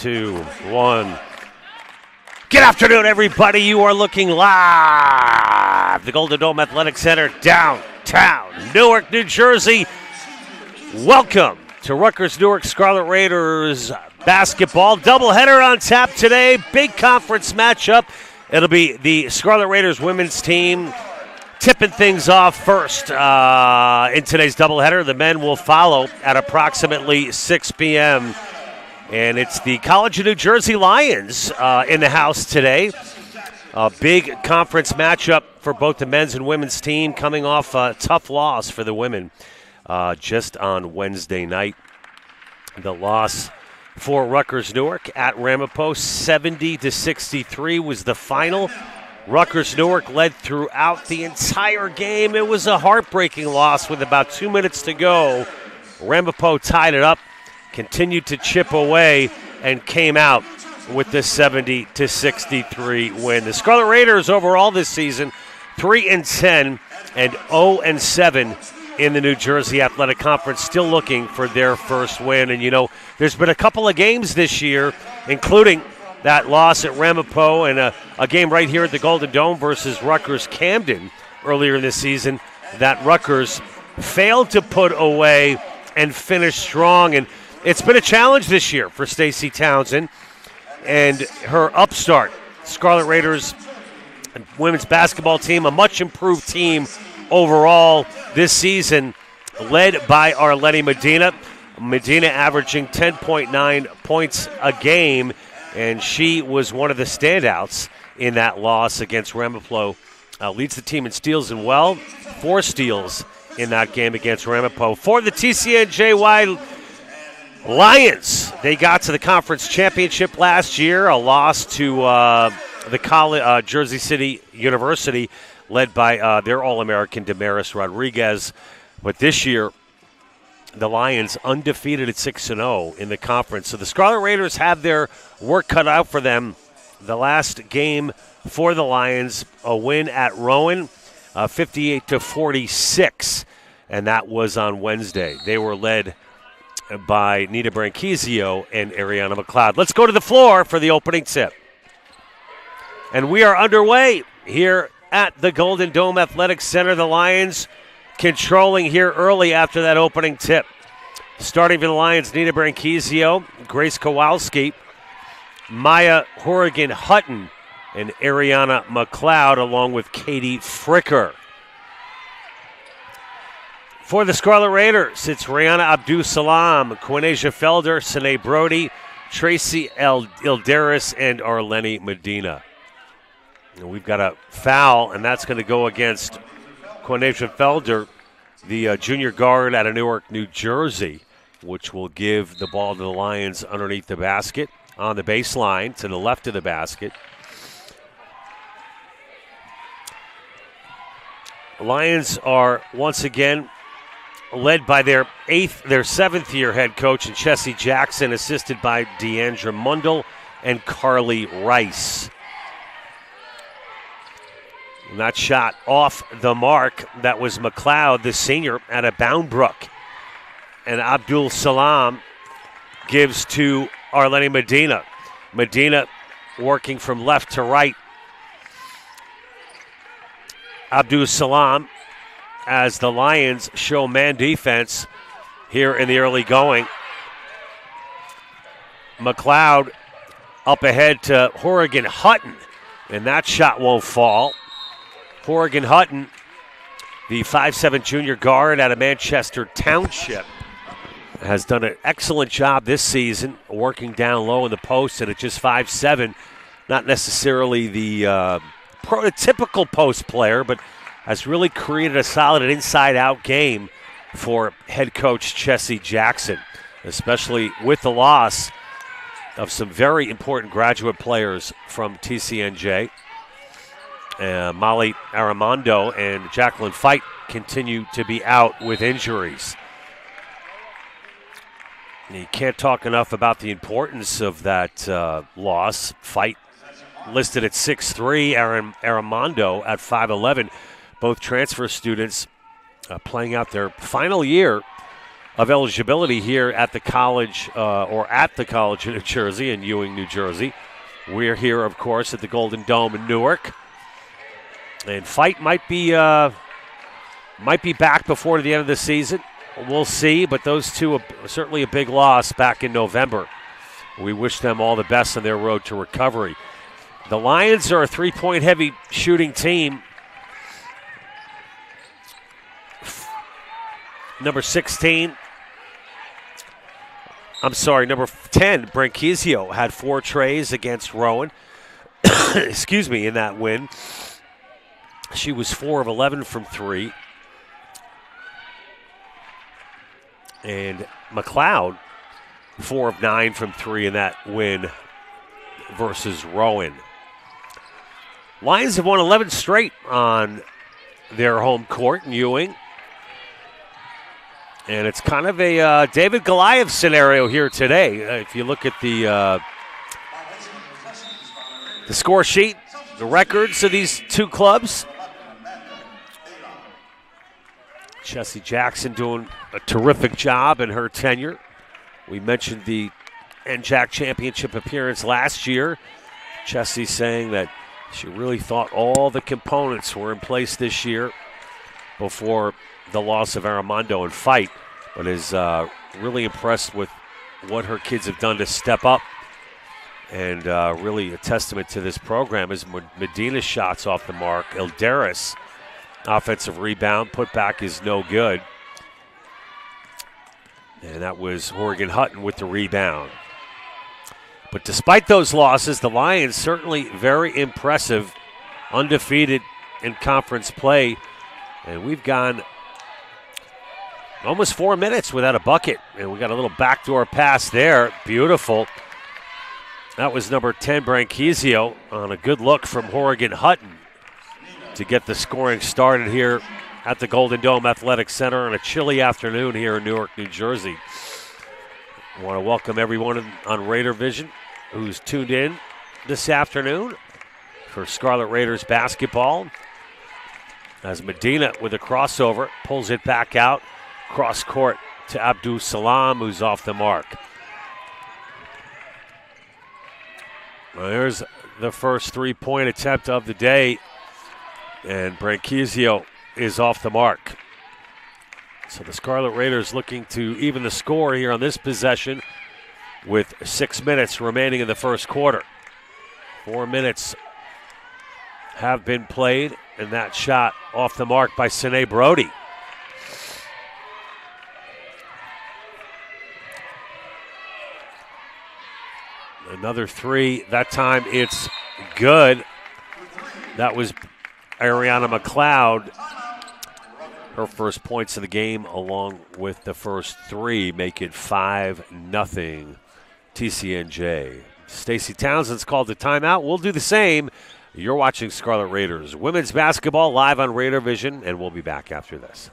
2, 1. Good afternoon, everybody. You are looking live. The Golden Dome Athletic Center, downtown Newark, New Jersey. Welcome to Rutgers-Newark Scarlet Raiders basketball. Doubleheader on tap today. Big conference matchup. It'll be the Scarlet Raiders women's team tipping things off first in today's doubleheader. The men will follow at approximately 6 p.m. And it's the College of New Jersey Lions in the house today. A big conference matchup for both the men's and women's team, coming off a tough loss for the women just on Wednesday night. The loss for Rutgers-Newark at Ramapo, 70-63 was the final. Rutgers-Newark led throughout the entire game. It was a heartbreaking loss with about 2 minutes to go. Ramapo tied it up, continued to chip away, and came out with the 70-63 win. The Scarlet Raiders overall this season, 3-10 and 0-7 in the New Jersey Athletic Conference, still looking for their first win. And, you know, there's been a couple of games this year, including that loss at Ramapo and a game right here at the Golden Dome versus Rutgers-Camden earlier in the season that Rutgers failed to put away and finish strong. And it's been a challenge this year for Stacey Townsend and her upstart Scarlet Raiders women's basketball team, a much improved team overall this season, led by Arlene Medina. Medina averaging 10.9 points a game, and she was one of the standouts in that loss against Ramapo. Leads the team in steals and 4 steals in that game against Ramapo. For the TCNJ Lions, they got to the conference championship last year, a loss to the Jersey City University, led by their All-American Damaris Rodriguez. But this year, the Lions undefeated at 6-0 in the conference. So the Scarlet Raiders have their work cut out for them. The last game for the Lions, a win at Rowan, 58-46, and that was on Wednesday. They were led by Nita Branquizio and Ariana McLeod. Let's go to the floor for the opening tip. And we are underway here at the Golden Dome Athletic Center. The Lions controlling here early after that opening tip. Starting for the Lions, Nita Branquizio, Grace Kowalski, Maya Horrigan-Hutton, and Ariana McLeod, along with Katie Fricker. For the Scarlet Raiders, it's Rihanna Abdul-Salam, Quinasia Felder, Sine Brody, Tracy Ilderis, and Arlene Medina. And we've got a foul, and that's going to go against Quinasia Felder, the junior guard out of Newark, New Jersey, which will give the ball to the Lions underneath the basket on the baseline to the left of the basket. The Lions are once again led by their seventh-year head coach, and Chessie Jackson, assisted by Deandra Mundell and Carly Rice. And that shot off the mark. That was McLeod, the senior, out of Boundbrook. And Abdul-Salam gives to Arlene Medina. Medina working from left to right. Abdul-Salam, as the Lions show man defense here in the early going. McLeod up ahead to Horrigan-Hutton, and that shot won't fall. Horrigan-Hutton, the 5'7" junior guard out of Manchester Township, has done an excellent job this season working down low in the post, and at just 5'7", not necessarily the prototypical post player, but has really created a solid inside-out game for head coach Chessie Jackson, especially with the loss of some very important graduate players from TCNJ. Molly Armando and Jacqueline Fight continue to be out with injuries. And you can't talk enough about the importance of that loss. Fight listed at 6'3", Armando at 5'11", both transfer students playing out their final year of eligibility here at the college or at the College of New Jersey in Ewing, New Jersey. We're here, of course, at the Golden Dome in Newark. And fight might be back before the end of the season. We'll see, but those two are certainly a big loss back in November. We wish them all the best on their road to recovery. The Lions are a three-point heavy shooting team. Number 10, Branquizio had 4 trays against Rowan. Excuse me, in that win. She was 4 of 11 from 3. And McLeod, 4 of 9 from 3 in that win versus Rowan. Lions have won 11 straight on their home court in Ewing. And it's kind of a David Goliath scenario here today. If you look at the score sheet, the records of these two clubs. Chessie Jackson doing a terrific job in her tenure. We mentioned the NJAC championship appearance last year. Chessie saying that she really thought all the components were in place this year before the loss of Armando and fight, but is really impressed with what her kids have done to step up. And really a testament to this program is Medina's shots off the mark. Ilderis, offensive rebound, put back is no good. And that was Horgan Hutton with the rebound. But despite those losses, the Lions certainly very impressive, undefeated in conference play. And we've gone almost 4 minutes without a bucket. And we got a little backdoor pass there. Beautiful. That was number 10, Branquizio, on a good look from Horgan Hutton to get the scoring started here at the Golden Dome Athletic Center on a chilly afternoon here in Newark, New Jersey. I want to welcome everyone on Raider Vision who's tuned in this afternoon for Scarlet Raiders basketball. As Medina with a crossover pulls it back out, cross court to Abdul Salam, who's off the mark. Well, there's the first three-point attempt of the day, and Branquizio is off the mark. So the Scarlet Raiders looking to even the score here on this possession with 6 minutes remaining in the first quarter. 4 minutes have been played, and that shot off the mark by Sine Brody. Another three. That time it's good. That was Ariana McLeod. Her first points of the game along with the first three make it 5-0 TCNJ. Stacey Townsend's called the timeout. We'll do the same. You're watching Scarlet Raiders women's basketball live on Raider Vision, and we'll be back after this.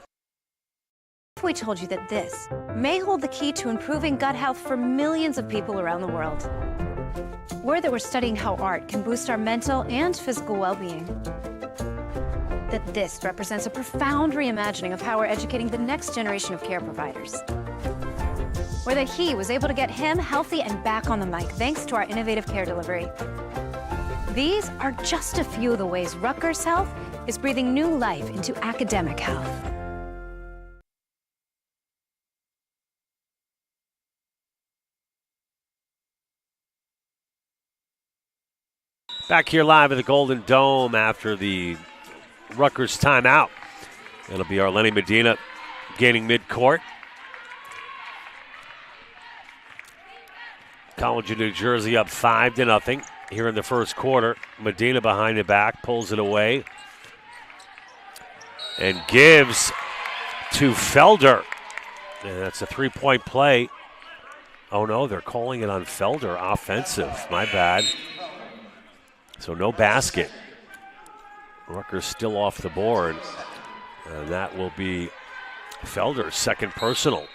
If we told you that this may hold the key to improving gut health for millions of people around the world. Or that we're studying how art can boost our mental and physical well-being. That this represents a profound reimagining of how we're educating the next generation of care providers. Or that he was able to get him healthy and back on the mic thanks to our innovative care delivery. These are just a few of the ways Rutgers Health is breathing new life into academic health. Back here live at the Golden Dome after the Rutgers timeout. It'll be Arlene Medina gaining midcourt. College of New Jersey up 5-0 here in the first quarter. Medina behind the back, pulls it away, and gives to Felder. And that's a three-point play. Oh no, they're calling it on Felder, offensive. My bad. So no basket. Rutgers still off the board. And that will be Felder's second personal.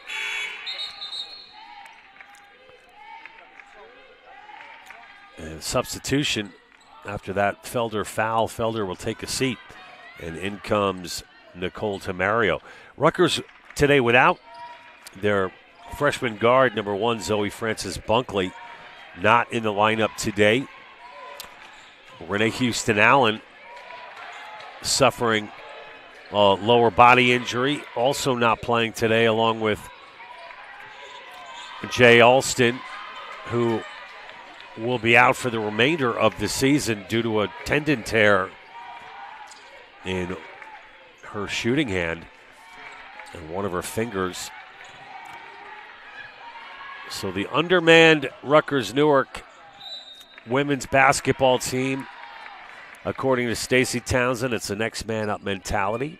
And substitution after that Felder foul. Felder will take a seat. And in comes Nicole Tamario. Rutgers today without Their freshman guard, number 1, Zoe Francis Bunkley, not in the lineup today. Renee Houston Allen suffering a lower body injury, also not playing today, along with Jay Alston, who will be out for the remainder of the season due to a tendon tear in her shooting hand and one of her fingers. So the undermanned Rutgers Newark women's basketball team, according to Stacey Townsend, it's a next man up mentality.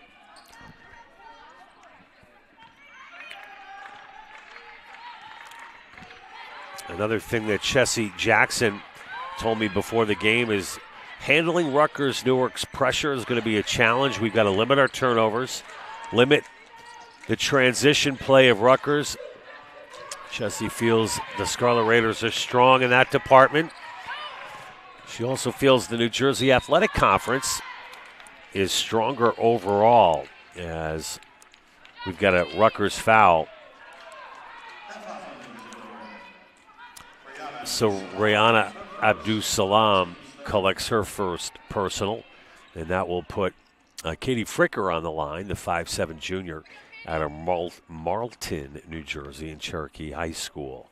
Another thing that Chessie Jackson told me before the game is handling Rutgers Newark's pressure is going to be a challenge. We've got to limit our turnovers, limit the transition play of Rutgers. Chessie feels the Scarlet Raiders are strong in that department. She also feels the New Jersey Athletic Conference is stronger overall, as we've got a Rutgers foul. So Rihanna Abdus-Salam collects her first personal, and that will put Katie Fricker on the line, the 5'7" junior out of Marlton, New Jersey, in Cherokee High School.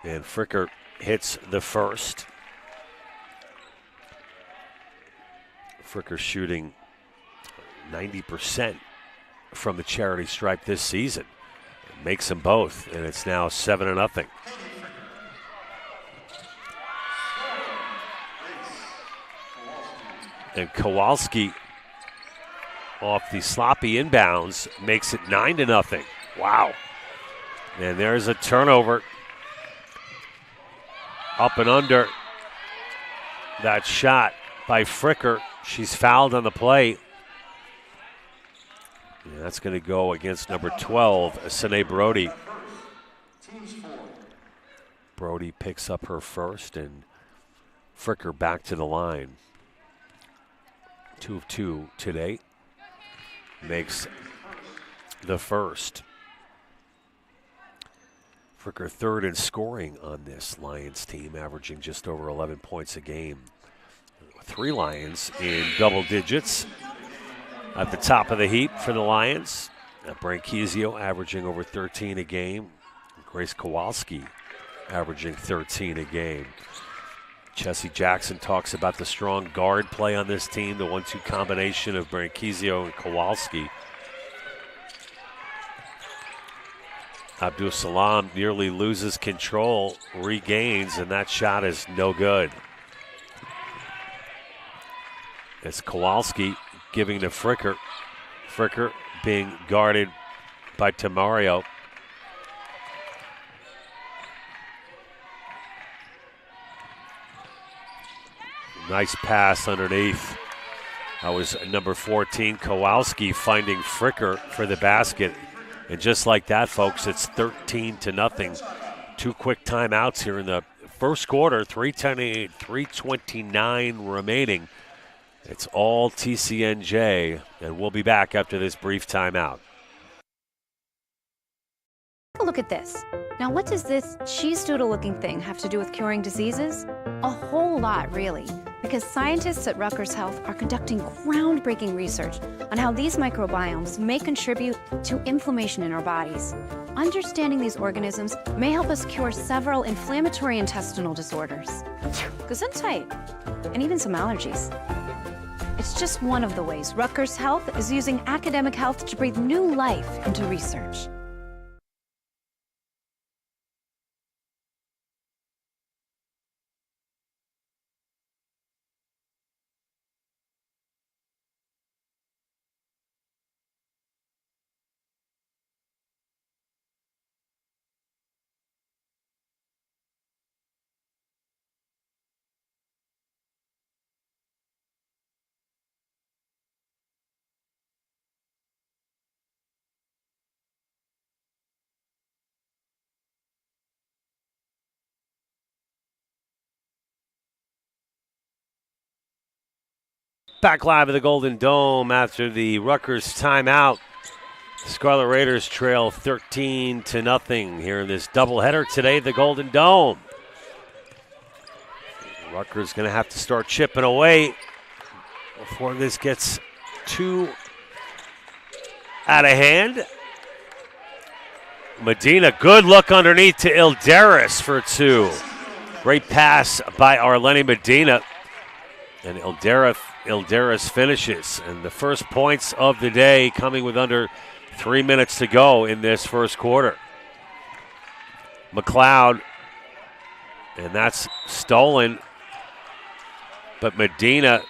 And Fricker hits the first. Fricker shooting 90% from the charity stripe this season. Makes them both, and it's now 7-0. And Kowalski, off the sloppy inbounds, makes it 9-0. Wow. And there's a turnover. Up and under that shot by Fricker. She's fouled on the play. And that's going to go against number 12, Sine Brody. Brody picks up her first, and Fricker back to the line. 2 of 2 today. Makes the first. Fricker third in scoring on this Lions team, averaging just over 11 points a game. 3 Lions in double digits. At the top of the heap for the Lions, Branchizio averaging over 13 a game. Grace Kowalski averaging 13 a game. Chessie Jackson talks about the strong guard play on this team, the 1-2 combination of Branchizio and Kowalski. Abdus-Salam nearly loses control, regains, and that shot is no good. It's Kowalski giving to Fricker. Fricker being guarded by Tamario. Nice pass underneath. That was number 14, Kowalski, finding Fricker for the basket. And just like that, folks, it's 13-0. 2 quick timeouts here in the first quarter, 3:29 remaining. It's all TCNJ, and we'll be back after this brief timeout. Look at this. Now, what does this cheese doodle-looking thing have to do with curing diseases? A whole lot, really, because scientists at Rutgers Health are conducting groundbreaking research on how these microbiomes may contribute to inflammation in our bodies. Understanding these organisms may help us cure several inflammatory intestinal disorders, gesundheit, and even some allergies. It's just one of the ways Rutgers Health is using academic health to breathe new life into research. Back live at the Golden Dome after the Rutgers timeout. Scarlet Raiders trail 13-0 here in this doubleheader today at the Golden Dome. Rutgers going to have to start chipping away before this gets too out of hand. Medina, good look underneath to Ilderis for two. Great pass by Arlene Medina. And Ilderis finishes. And the first points of the day coming with under 3 minutes to go in this first quarter. McLeod, and that's stolen. But Medina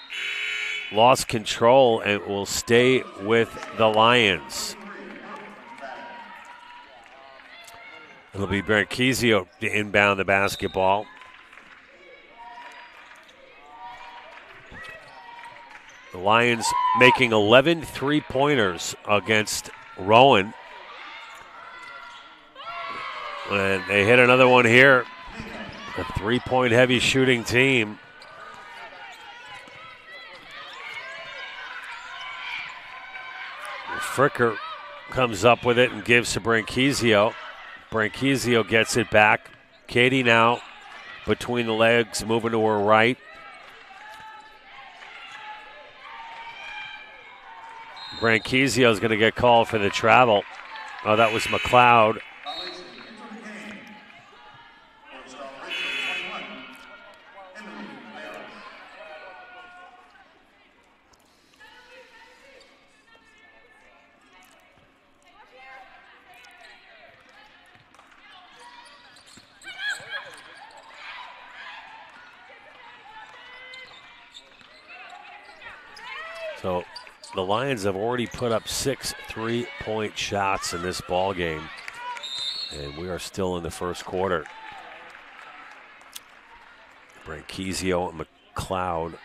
lost control and will stay with the Lions. It'll be Branquizio to inbound the basketball. The Lions making 11 three-pointers against Rowan. And they hit another one here. A three-point heavy shooting team. Fricker comes up with it and gives to Branquizio. Branquizio gets it back. Katie now between the legs, moving to her right. Branquizio is going to get called for the travel. Oh, that was McLeod. So the Lions have already put up 6 3-point shots in this ball game, and we are still in the first quarter. Branquizio and McLeod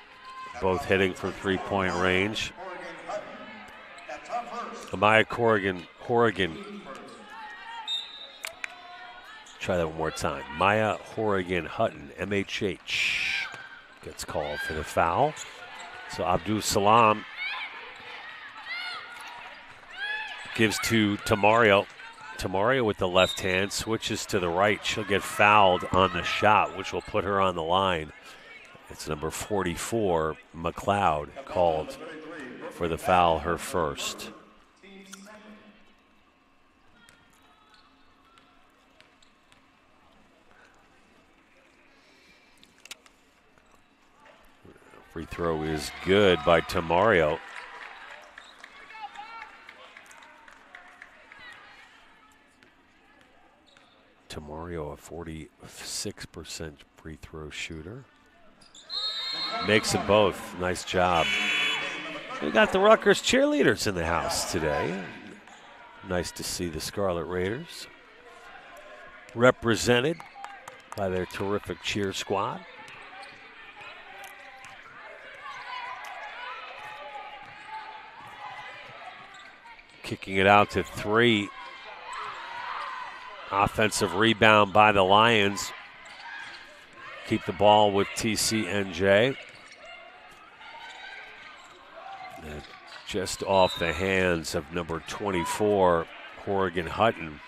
both hitting from three-point range. Amaya Horrigan. Try that one more time. Maya Horrigan Hutton, MHH, gets called for the foul. So Abdul Salam gives to Tamario. Tamario with the left hand switches to the right. She'll get fouled on the shot, which will put her on the line. It's number 44, McLeod, called for the foul, her first. Free throw is good by Tamario. Tamario, a 46% free throw shooter. Makes them both. Nice job. We got the Rutgers cheerleaders in the house today. Nice to see the Scarlet Raiders represented by their terrific cheer squad. Kicking it out to three. Offensive rebound by the Lions. Keep the ball with TCNJ. And just off the hands of number 24, Horrigan Hutton.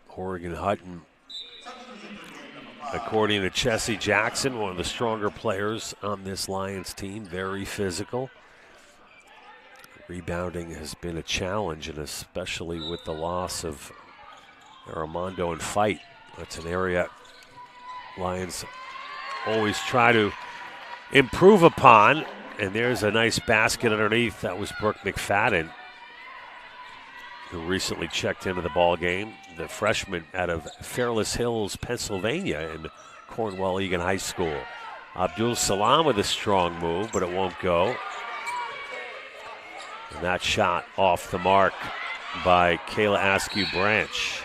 Horrigan Hutton, according to Chessie Jackson, one of the stronger players on this Lions team, very physical. Rebounding has been a challenge, and especially with the loss of Armando and Fight. That's an area Lions always try to improve upon. And there's a nice basket underneath. That was Brooke McFadden, who recently checked into the ball game. The freshman out of Fairless Hills, Pennsylvania, in Cornwall Egan High School. Abdul Salam with a strong move, but it won't go. And that shot off the mark by Kayla Askew Branch.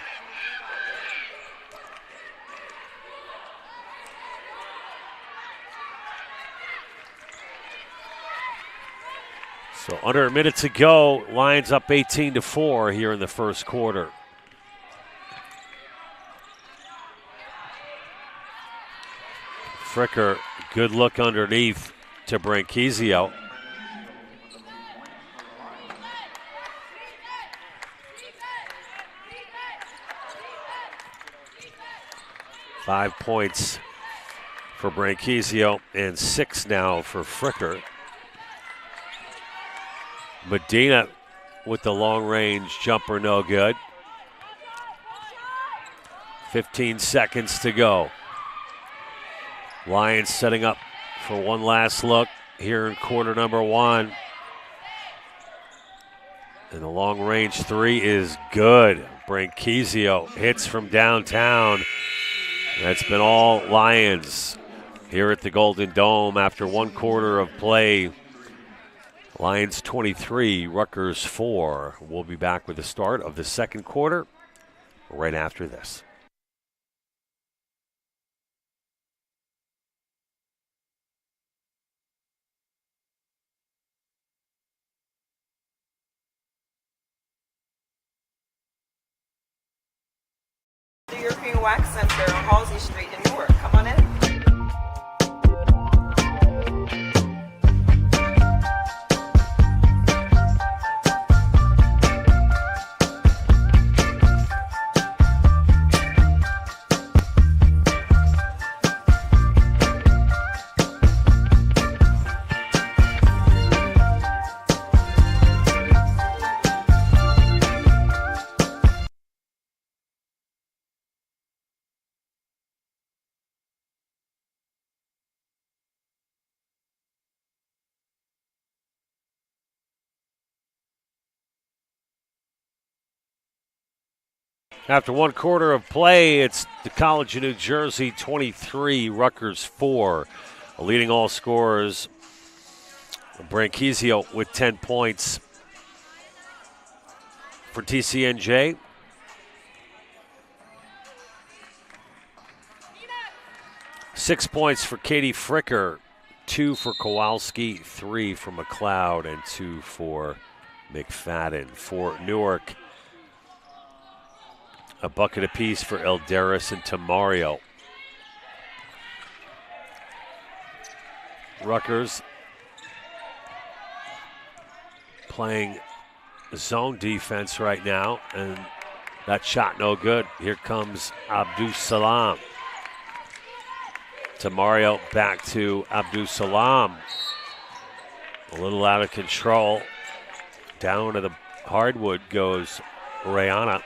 So under a minute to go, Lions up 18-4 here in the first quarter. Fricker, good look underneath to Branquizio. Five points for Branquizio and 6 now for Fricker. Medina with the long-range jumper, no good. 15 seconds to go. Lions setting up for one last look here in quarter number 1. And the long-range 3 is good. Branquizio hits from downtown. That's been all Lions here at the Golden Dome after one quarter of play. Lions 23, Rutgers 4. We'll be back with the start of the second quarter right after this. The European Wax Center on Halsey Street in Newark. Come on in. After one quarter of play, it's the College of New Jersey 23, Rutgers 4. Leading all scorers, Branquizio with 10 points for TCNJ. Six points for Katie Fricker, 2 for Kowalski, 3 for McLeod, and 2 for McFadden. For Newark, a bucket apiece for Elderis and Tamario. Rutgers playing zone defense right now, and that shot no good. Here comes Abdus Salam. Tamario back to Abdus Salam. A little out of control. Down to the hardwood goes Rayana.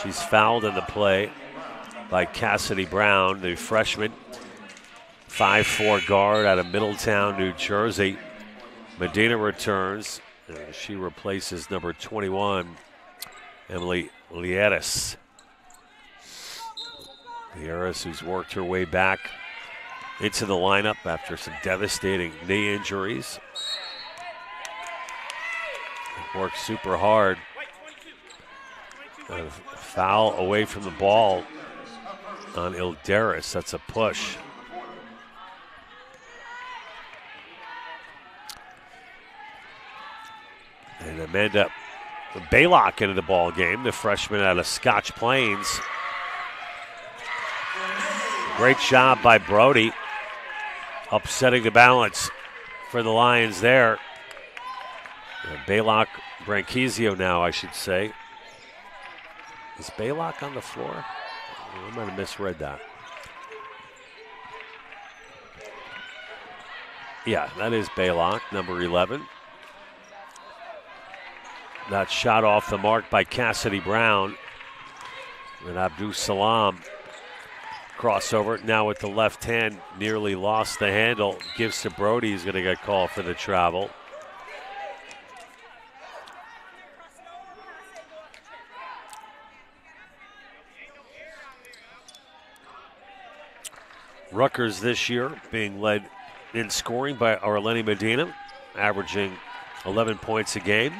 She's fouled in the play by Cassidy Brown, the freshman, 5'4" guard out of Middletown, New Jersey. Medina returns. She replaces number 21, Emily Lieres. Lieres, who's worked her way back into the lineup after some devastating knee injuries. Worked super hard. A foul away from the ball on Ilderis. That's a push. And Amanda Baylock into the ball game, the freshman out of Scotch Plains. Great job by Brody, upsetting the balance for the Lions there. Baylock, Branquizio now, I should say. Is Baylock on the floor? I might have misread that. Yeah, that is Baylock, number 11. That shot off the mark by Cassidy Brown. And Abdus Salam crossover. Now with the left hand, nearly lost the handle. Gives to Brody. He's going to get called for the travel. Rutgers this year being led in scoring by Arlene Medina, averaging 11 points a game.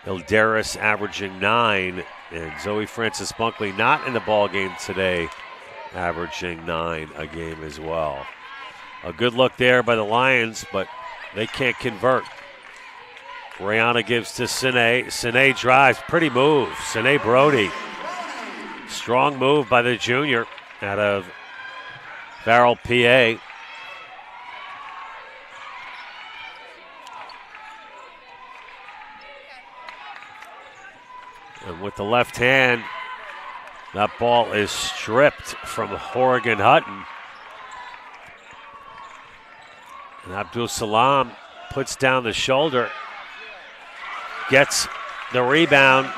Ilderis averaging 9, and Zoe Francis Bunkley not in the ball game today, averaging 9 a game as well. A good look there by the Lions, but they can't convert. Rihanna gives to Sine. Sine drives. Pretty move. Sine Brody. Strong move by the junior out of Farrell, PA. And with the left hand, that ball is stripped from Horrigan Hutton. And Abdul Salam puts down the shoulder, gets the rebound,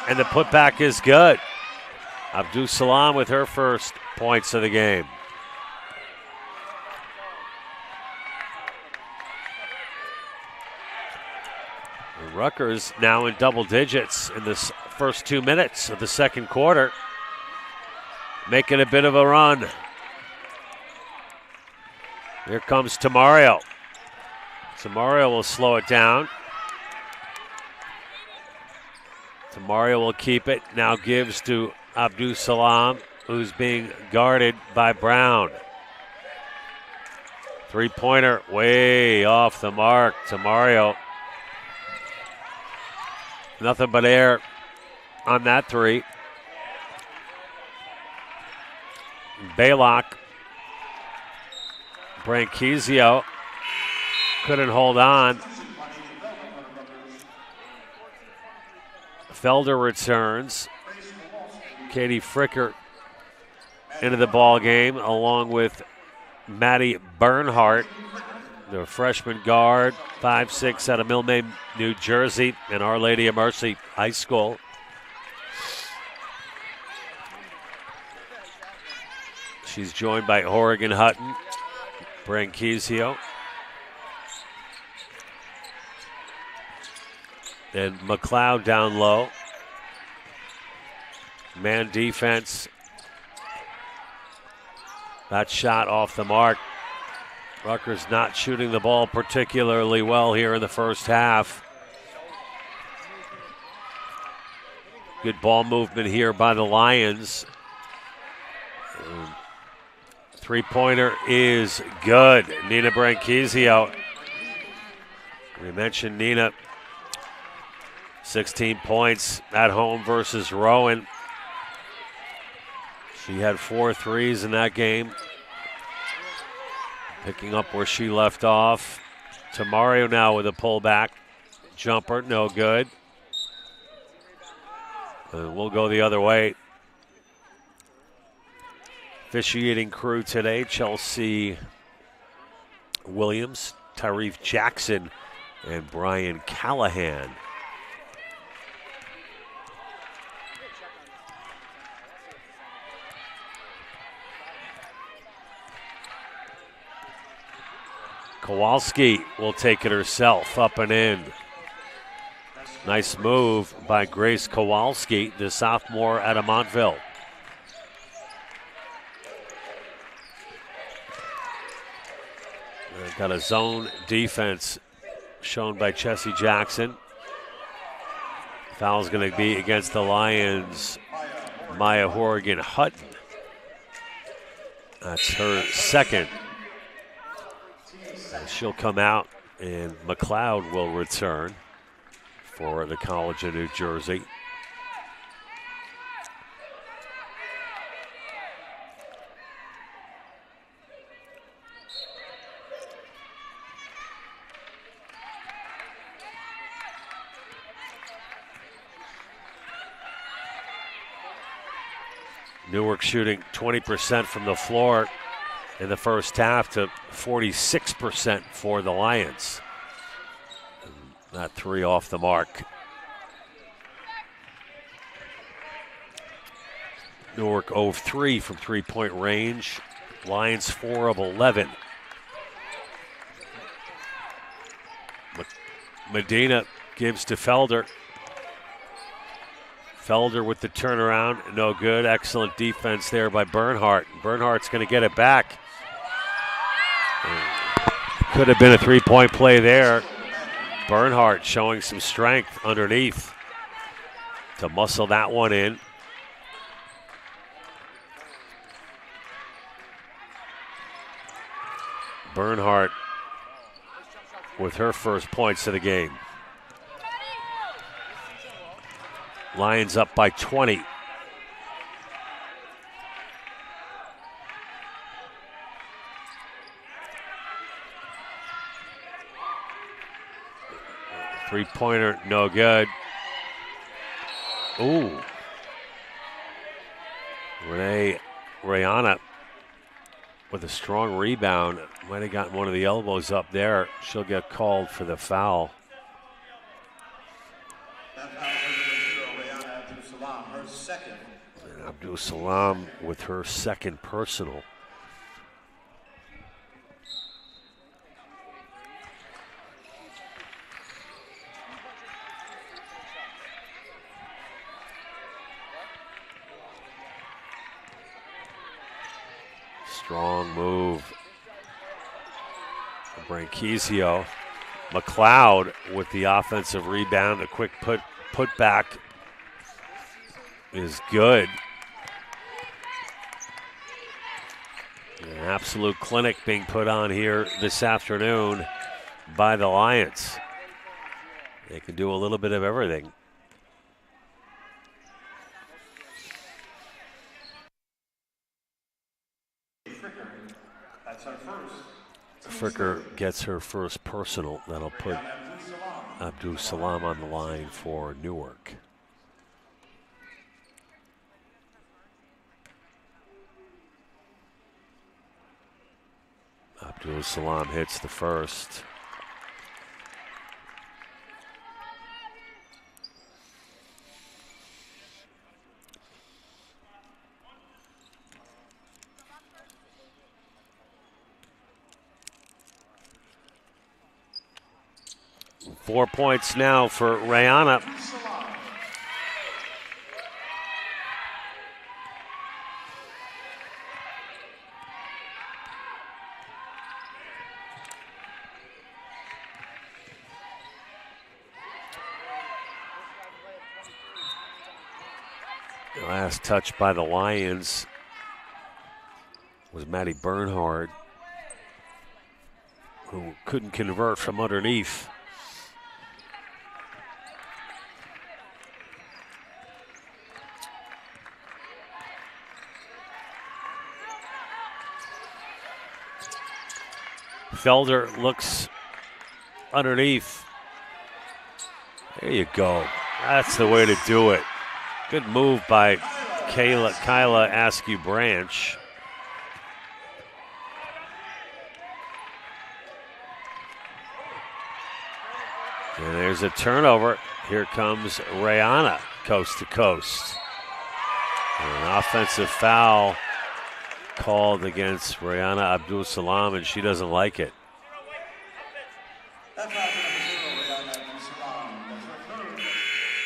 and the putback is good. Abdul Salam with her first points of the game. Rutgers now in double digits in this first 2 minutes of the second quarter, making a bit of a run. Here comes Tamario. Tamario will slow it down. Tamario will keep it. Now gives to Abdul Salam, who's being guarded by Brown. Three-pointer way off the mark. Tamario. Nothing but air on that three. Baylock. Branchizio couldn't hold on. Felder returns. Katie Fricker into the ball game along with Maddie Bernhardt, the freshman guard, 5'6" out of Millmaid, New Jersey, and Our Lady of Mercy High School. She's joined by Horrigan Hutton, Branchizio, and McLeod down low. Man defense. That shot off the mark. Rutgers not shooting the ball particularly well here in the first half. Good ball movement here by the Lions. Three-pointer is good. Nina Branchizio. We mentioned Nina. 16 points at home versus Rowan. She had 4 threes in that game. Picking up where she left off. Tamario now with a pullback. Jumper, no good. We'll go the other way. Officiating crew today, Chelsea Williams, Tyrese Jackson, and Brian Callahan. Kowalski will take it herself, up and in. Nice move by Grace Kowalski, the sophomore out of Montville. Got a zone defense shown by Chessie Jackson. Foul's going to be against the Lions, Maya Horrigan Hutton. That's her second. She'll come out, and McLeod will return for the College of New Jersey. Newark shooting 20% from the floor in the first half to 46% for the Lions. And that three off the mark. Newark 0 of 3 from three-point range. Lions 4 of 11. Medina gives to Felder. Felder with the turnaround, no good. Excellent defense there by Bernhardt. Bernhardt's going to get it back. Could have been a three-point play there. Bernhardt showing some strength underneath to muscle that one in. Bernhardt with her first points of the game. Lions up by 20. Three-pointer, no good. Ooh. Rayana with a strong rebound. Might have gotten one of the elbows up there. She'll get called for the foul. And Abdul Salam with her second personal. Strong move. Branquizio. McLeod with the offensive rebound. A quick put back is good. An absolute clinic being put on here this afternoon by the Lions. They can do a little bit of everything. Fricker gets her first personal. That'll put Abdul Salam on the line for Newark. Abdul Salam hits the first. Four points now for Rayana. The last touch by the Lions was Maddie Bernhard, who couldn't convert from underneath. Felder looks underneath. There you go. That's the way to do it. Good move by Kyla Askew Branch. And there's a turnover. Here comes Rayana, coast to coast. An offensive foul called against Rayana Abdul Salam, and she doesn't like it.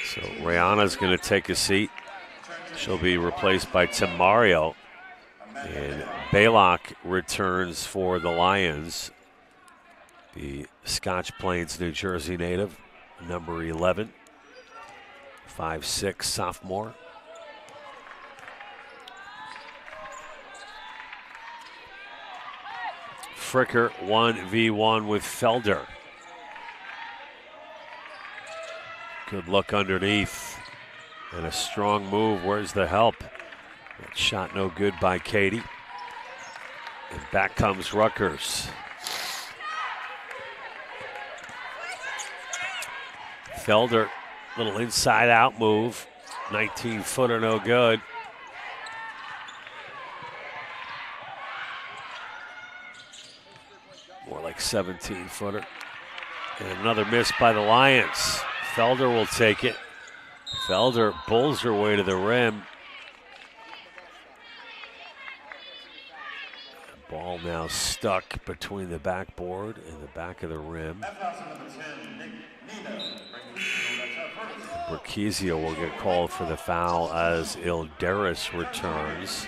So Rayana's going to take a seat. She'll be replaced by Tim Mario. And Baylock returns for the Lions. The Scotch Plains, New Jersey native, number 11, 5'6" sophomore. Fricker 1v1 with Felder. Good look underneath and a strong move. Where's the help? That shot no good by Katie. And back comes Rutgers. Felder, little inside out move. 19-footer, no good. More like 17-footer. And another miss by the Lions. Felder will take it. Felder pulls her way to the rim. The ball now stuck between the backboard and the back of the rim. Branquizio will get called for the foul as Ilderis returns.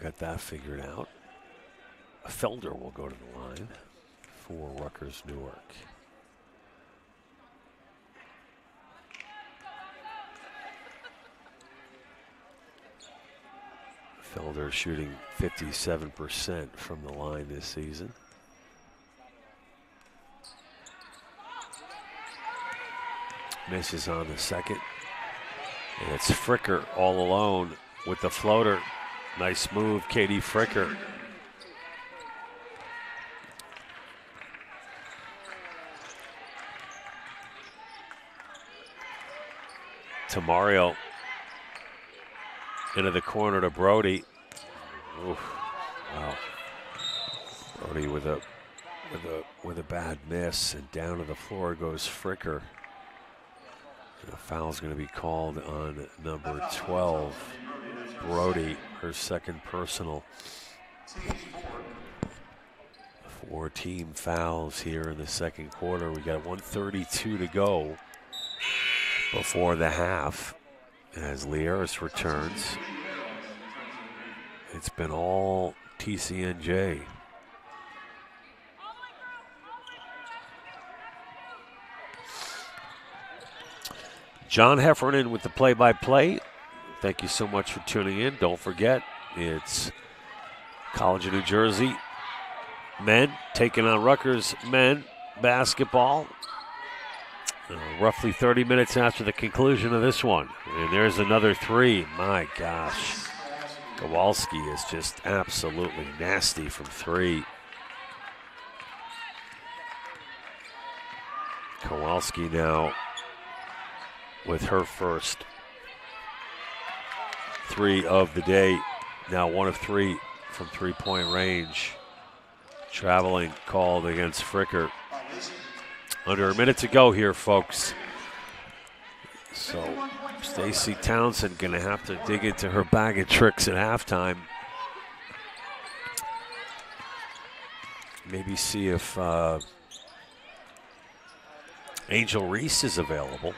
Got that figured out. Felder will go to the line for Rutgers Newark. Felder shooting 57% from the line this season. Misses on the second. And it's Fricker all alone with the floater. Nice move, Katie Fricker. To Mario. Into the corner to Brody. Oof. Wow. Brody with a bad miss, and down to the floor goes Fricker. And a foul's going to be called on number 12, Brody, her second personal. 4 team fouls here in the second quarter. We got 1:32 to go before the half as Lieris returns. It's been all TCNJ. John Heffernan with the play-by-play. Thank you so much for tuning in. Don't forget, it's College of New Jersey men taking on Rutgers men basketball. Roughly 30 minutes after the conclusion of this one. And there's another three. My gosh. Kowalski is just absolutely nasty from three. Kowalski now with her first three of the day. Now 1 of 3 from three-point range. Traveling called against Fricker. Under a minute to go here, folks. So Stacey Townsend going to have to dig into her bag of tricks at halftime. Maybe see if Angel Reese is available.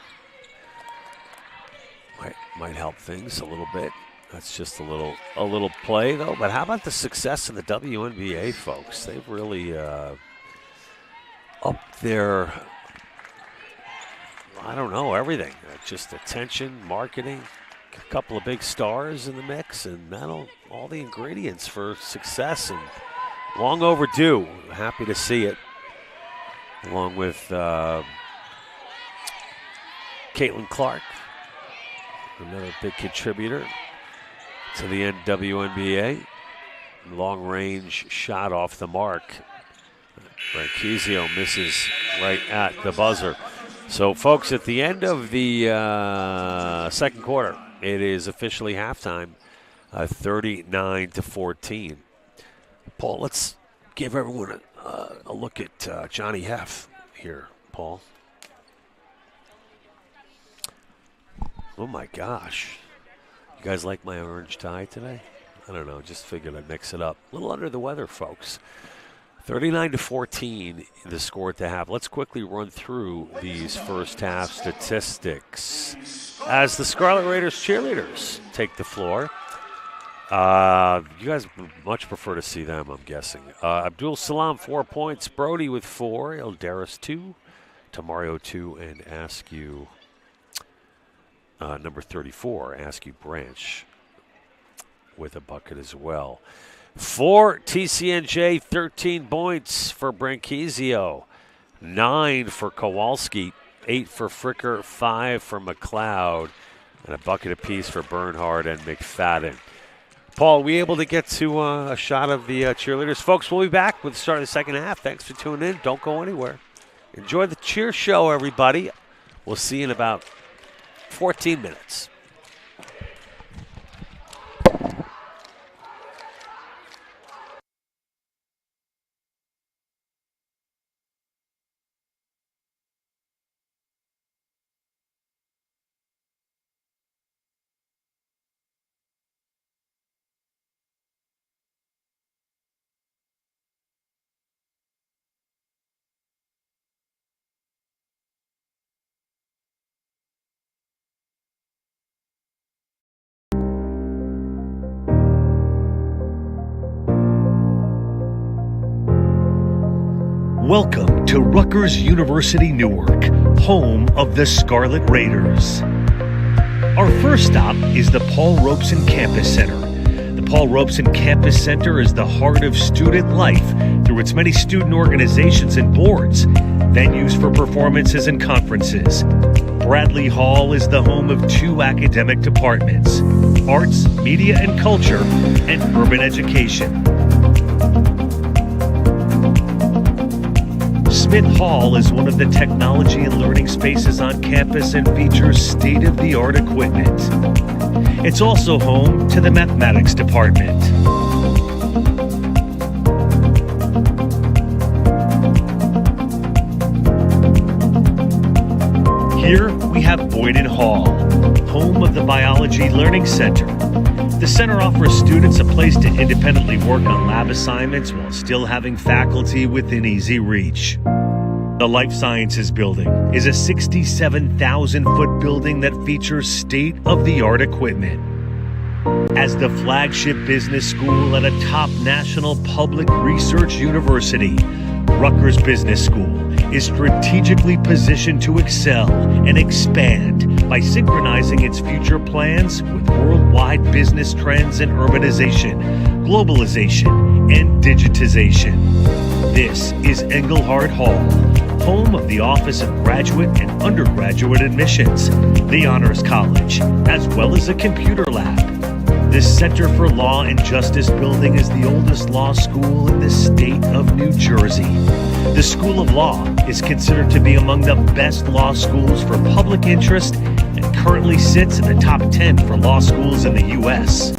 Might help things a little bit. That's just a little play, though. But how about the success of the WNBA, folks? They've really up their, I don't know, everything. Just attention, marketing, a couple of big stars in the mix, and all the ingredients for success, and long overdue. Happy to see it, along with Caitlin Clark, another big contributor to the WNBA. Long-range shot off the mark. Branquizio misses right at the buzzer. So, folks, at the end of the second quarter, it is officially halftime, 39-14. Paul, let's give everyone a look at Johnny Heff here, Paul. Oh, my gosh. You guys like my orange tie today? I don't know, just figured I'd mix it up. A little under the weather, folks. 39-14, the score at the half. Let's quickly run through these first half statistics as the Scarlet Raiders cheerleaders take the floor. You guys would much prefer to see them, I'm guessing. Abdul Salam, 4 points. Brody with 4. Eldaris, 2. Tamario, 2. And Askew, number 34, Askew Branch with a bucket as well. For TCNJ, 13 points for Branquizio, 9 for Kowalski, 8 for Fricker, 5 for McLeod, and a bucket apiece for Bernhard and McFadden. Paul, are we able to get to a shot of the cheerleaders? Folks, we'll be back with the start of the second half. Thanks for tuning in. Don't go anywhere. Enjoy the cheer show, everybody. We'll see you in about 14 minutes. Welcome to Rutgers University Newark, home of the Scarlet Raiders. Our first stop is the Paul Robeson Campus Center. The Paul Robeson Campus Center is the heart of student life through its many student organizations and boards, venues for performances and conferences. Bradley Hall is the home of 2 academic departments: arts, media and culture, and urban education. Smith Hall is one of the technology and learning spaces on campus and features state-of-the-art equipment. It's also home to the mathematics department. Here we have Boyden Hall, home of the Biology Learning Center. The center offers students a place to independently work on lab assignments while still having faculty within easy reach. The Life Sciences Building is a 67,000-foot building that features state-of-the-art equipment. As the flagship business school at a top national public research university, Rutgers Business School is strategically positioned to excel and expand by synchronizing its future plans with worldwide business trends in urbanization, globalization, and digitization. This is Engelhard Hall, home of the Office of Graduate and Undergraduate Admissions, the Honors College, as well as a computer lab. This Center for Law and Justice building is the oldest law school in the state of New Jersey. The School of Law is considered to be among the best law schools for public interest and currently sits in the top 10 for law schools in the U.S.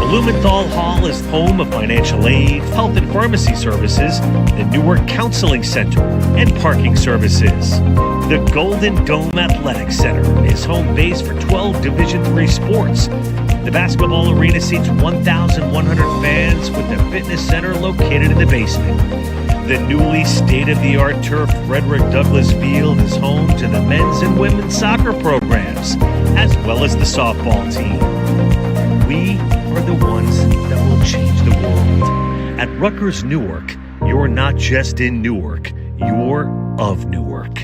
Blumenthal Hall is home of financial aid, health and pharmacy services, the Newark Counseling Center, and parking services. The Golden Dome Athletic Center is home base for 12 Division III sports. The basketball arena seats 1,100 fans with the fitness center located in the basement. The newly state-of-the-art turf Frederick Douglass Field is home to the men's and women's soccer programs, as well as the softball team. We are the ones that will change the world. At Rutgers Newark, you're not just in Newark, you're of Newark.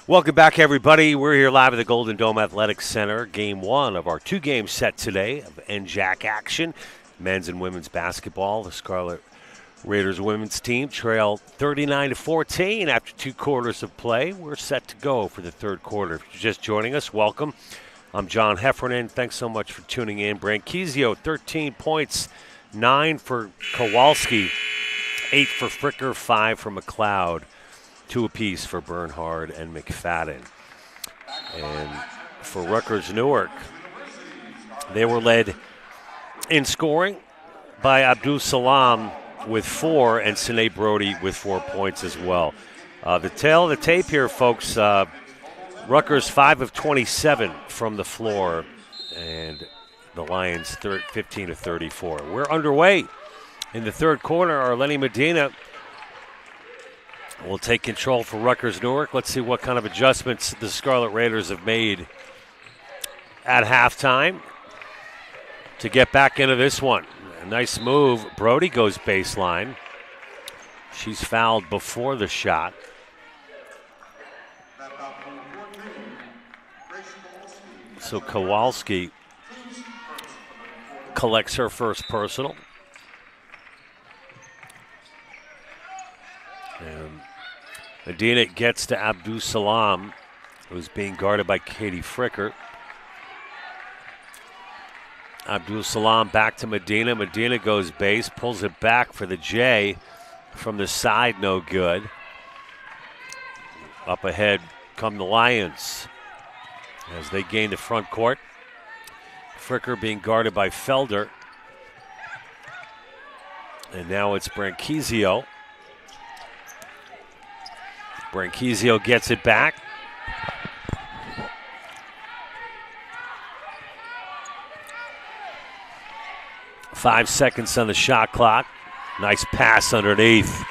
Welcome back, everybody. We're here live at the Golden Dome Athletic Center. Game one of our two-game set today of NJAC action. Men's and women's basketball. The Scarlet Raiders women's team trail 39-14 after 2 quarters of play. We're set to go for the third quarter. If you're just joining us, welcome. I'm John Heffernan. Thanks so much for tuning in. Branquizio, 13 points, 9 for Kowalski, 8 for Fricker, 5 for McLeod. 2 apiece for Bernhard and McFadden. And for Rutgers Newark, they were led in scoring by Abdul Salam with 4 and Sinead Brody with 4 points as well. The tail of the tape here, folks, Rutgers 5 of 27 from the floor, and the Lions 15 of 34. We're underway in the third quarter. Arlene Medina will take control for Rutgers Newark. Let's see what kind of adjustments the Scarlet Raiders have made at halftime to get back into this one. A nice move. Brody goes baseline. She's fouled before the shot. So Kowalski collects her first personal. And Medina gets to Abdul Salam, who's being guarded by Katie Fricker. Abdul Salam back to Medina. Medina goes base, pulls it back for the J from the side, no good. Up ahead come the Lions as they gain the front court. Fricker being guarded by Felder. And now it's Branquizio. Branquizio gets it back. Five seconds on the shot clock. Nice pass underneath.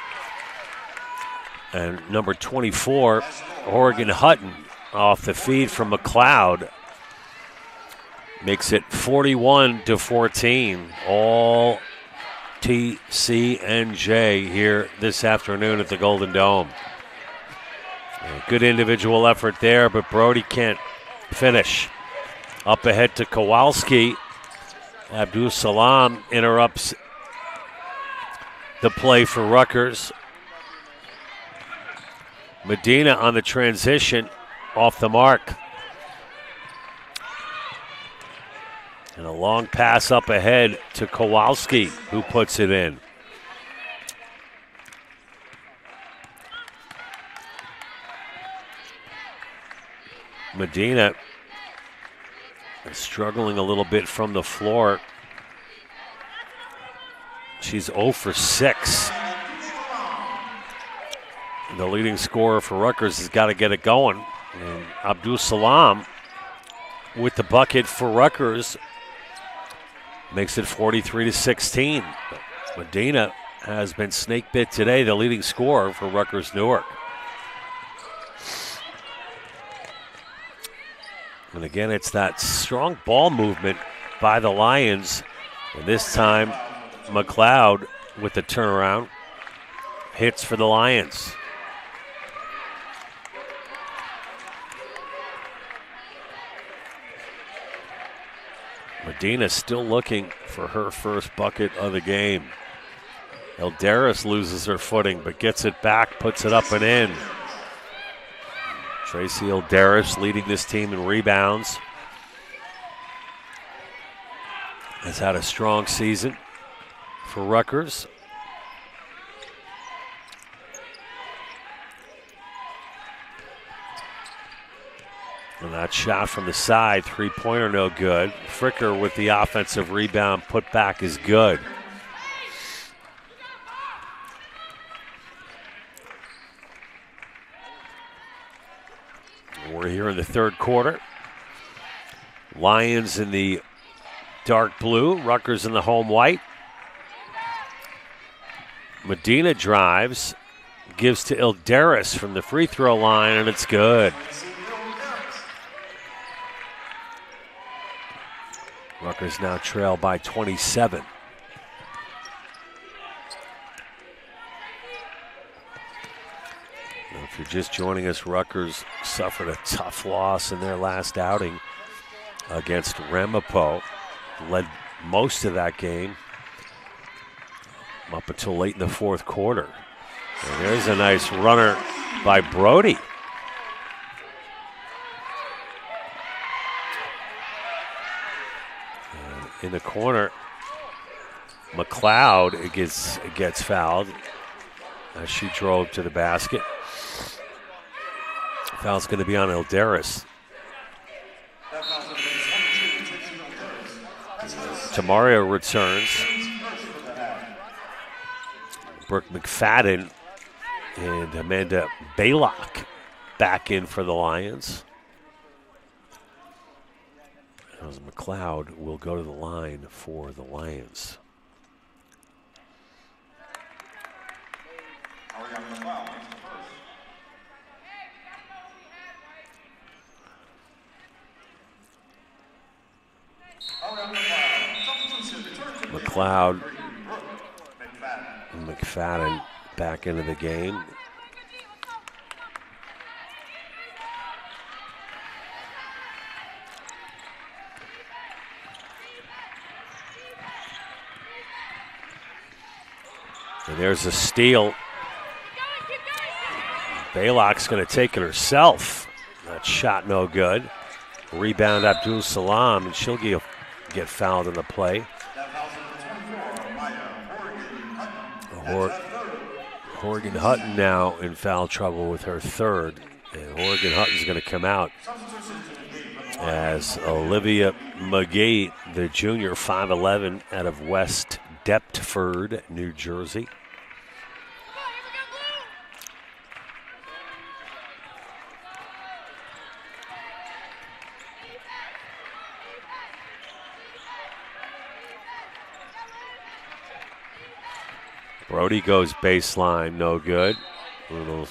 And number 24, Oregon Hutton, off the feed from McLeod, makes it 41-14. All TCNJ here this afternoon at the Golden Dome. Good individual effort there, but Brody can't finish. Up ahead to Kowalski. Abdul Salam interrupts the play for Rutgers. Medina on the transition, off the mark. And a long pass up ahead to Kowalski, who puts it in. Medina is struggling a little bit from the floor. She's 0 for 6. The leading scorer for Rutgers has got to get it going. And Abdul Salam with the bucket for Rutgers makes it 43-16. Medina has been snake bit today, the leading scorer for Rutgers Newark. And again, it's that strong ball movement by the Lions. And this time, McLeod with the turnaround. Hits for the Lions. Medina still looking for her first bucket of the game. Eldaris loses her footing, but gets it back, puts it up and in. Tracy Eldaris leading this team in rebounds. Has had a strong season for Rutgers. And that shot from the side, three-pointer no good. Fricker with the offensive rebound, put back is good. We're here in the third quarter. Lions in the dark blue, Rutgers in the home white. Medina drives, gives to Eldaris from the free throw line, and it's good. Rutgers now trail by 27. If you're just joining us, Rutgers suffered a tough loss in their last outing against Ramapo. Led most of that game up until late in the fourth quarter. And there's a nice runner by Brody. And in the corner, McLeod gets fouled as she drove to the basket. Foul's going to be on Elderis. Tamario returns. Brooke McFadden and Amanda Baylock back in for the Lions. As McLeod will go to the line for the Lions. McLeod and McFadden back into the game. And there's a steal. Baylock's going to take it herself. That shot no good. Rebound Abdul Salam, and she'll get fouled in the play. Horgan Hutton now in foul trouble with her third. And Horgan Hutton's going to come out as Olivia McGee, the junior, 5'11", out of West Deptford, New Jersey. Brody goes baseline, no good. It'll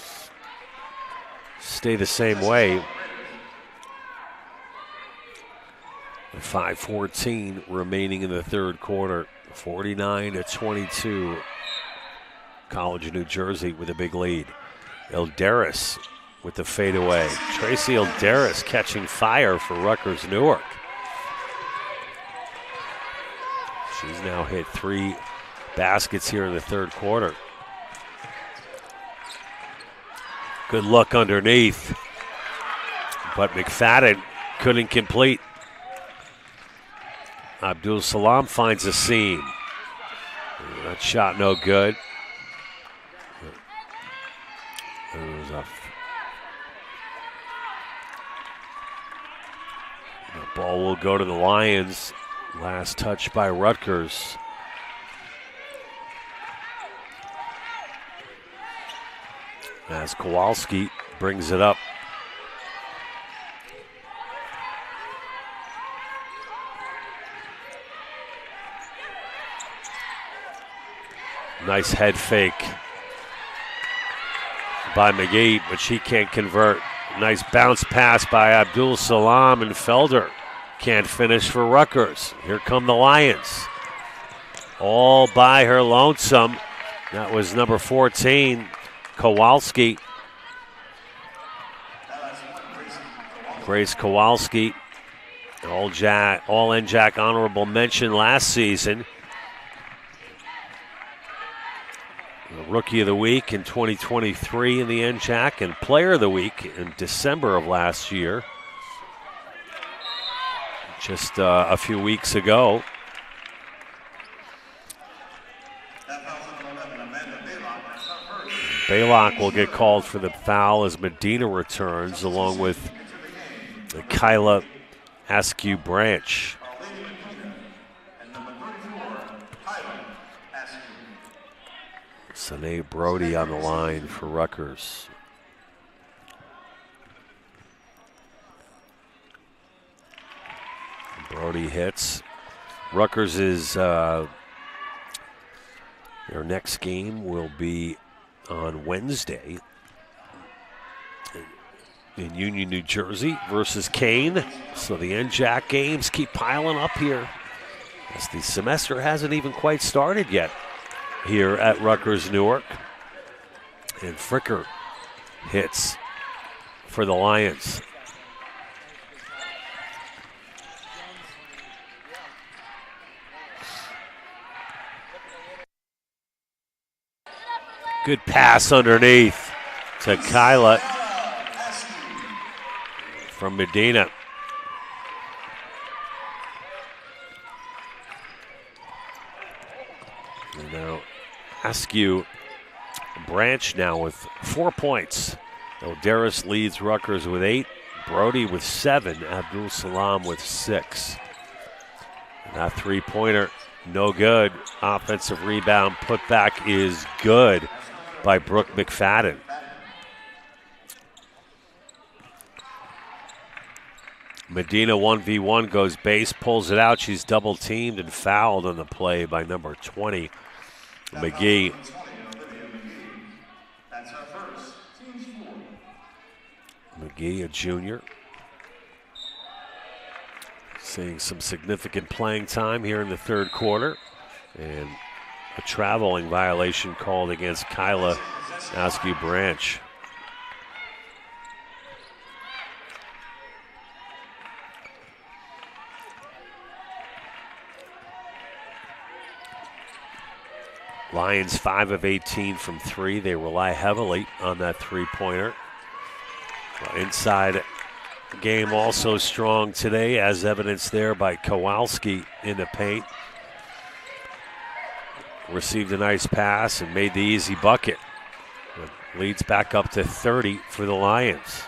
stay the same way. 5:14 remaining in the third quarter. 49-22. College of New Jersey with a big lead. Elderis with the fadeaway. Tracy Elderis catching fire for Rutgers Newark. She's now hit 3 baskets here in the third quarter. Good look underneath, but McFadden couldn't complete. Abdul Salam finds a seam. That shot no good. The ball will go to the Lions. Last touch by Rutgers. As Kowalski brings it up. Nice head fake by McGee, but she can't convert. Nice bounce pass by Abdul Salam, and Felder can't finish for Rutgers. Here come the Lions. All by her lonesome. That was number 14. Kowalski. Grace Kowalski, all NJAC honorable mention last season. Rookie of the Week in 2023 in the NJAC, and Player of the Week in December of last year. Just a few weeks ago. Baylock will get called for the foul as Medina returns, along with Kyla Askew Branch. Sanae Brody on the line for Rutgers. Brody hits. Rutgers is their next game will be on Wednesday in Union, New Jersey versus Kane. So the NJAC games keep piling up here as the semester hasn't even quite started yet here at Rutgers Newark. And Fricker hits for the Lions. Good pass underneath to Kyla from Medina. And now Askew Branch now with 4 points. Eldaris leads Rutgers with 8. Brody with 7. Abdul Salam with 6. And that three-pointer, no good. Offensive rebound putback is good by Brooke McFadden. Medina 1v1 goes base, pulls it out. She's double teamed and fouled on the play by number 20, McGee. McGee, a junior, seeing some significant playing time here in the third quarter. And a traveling violation called against Kyla Askew Branch. Lions 5 of 18 from 3. They rely heavily on that three-pointer. Inside game also strong today, as evidenced there by Kowalski in the paint. Received a nice pass and made the easy bucket. It leads back up to 30 for the Lions.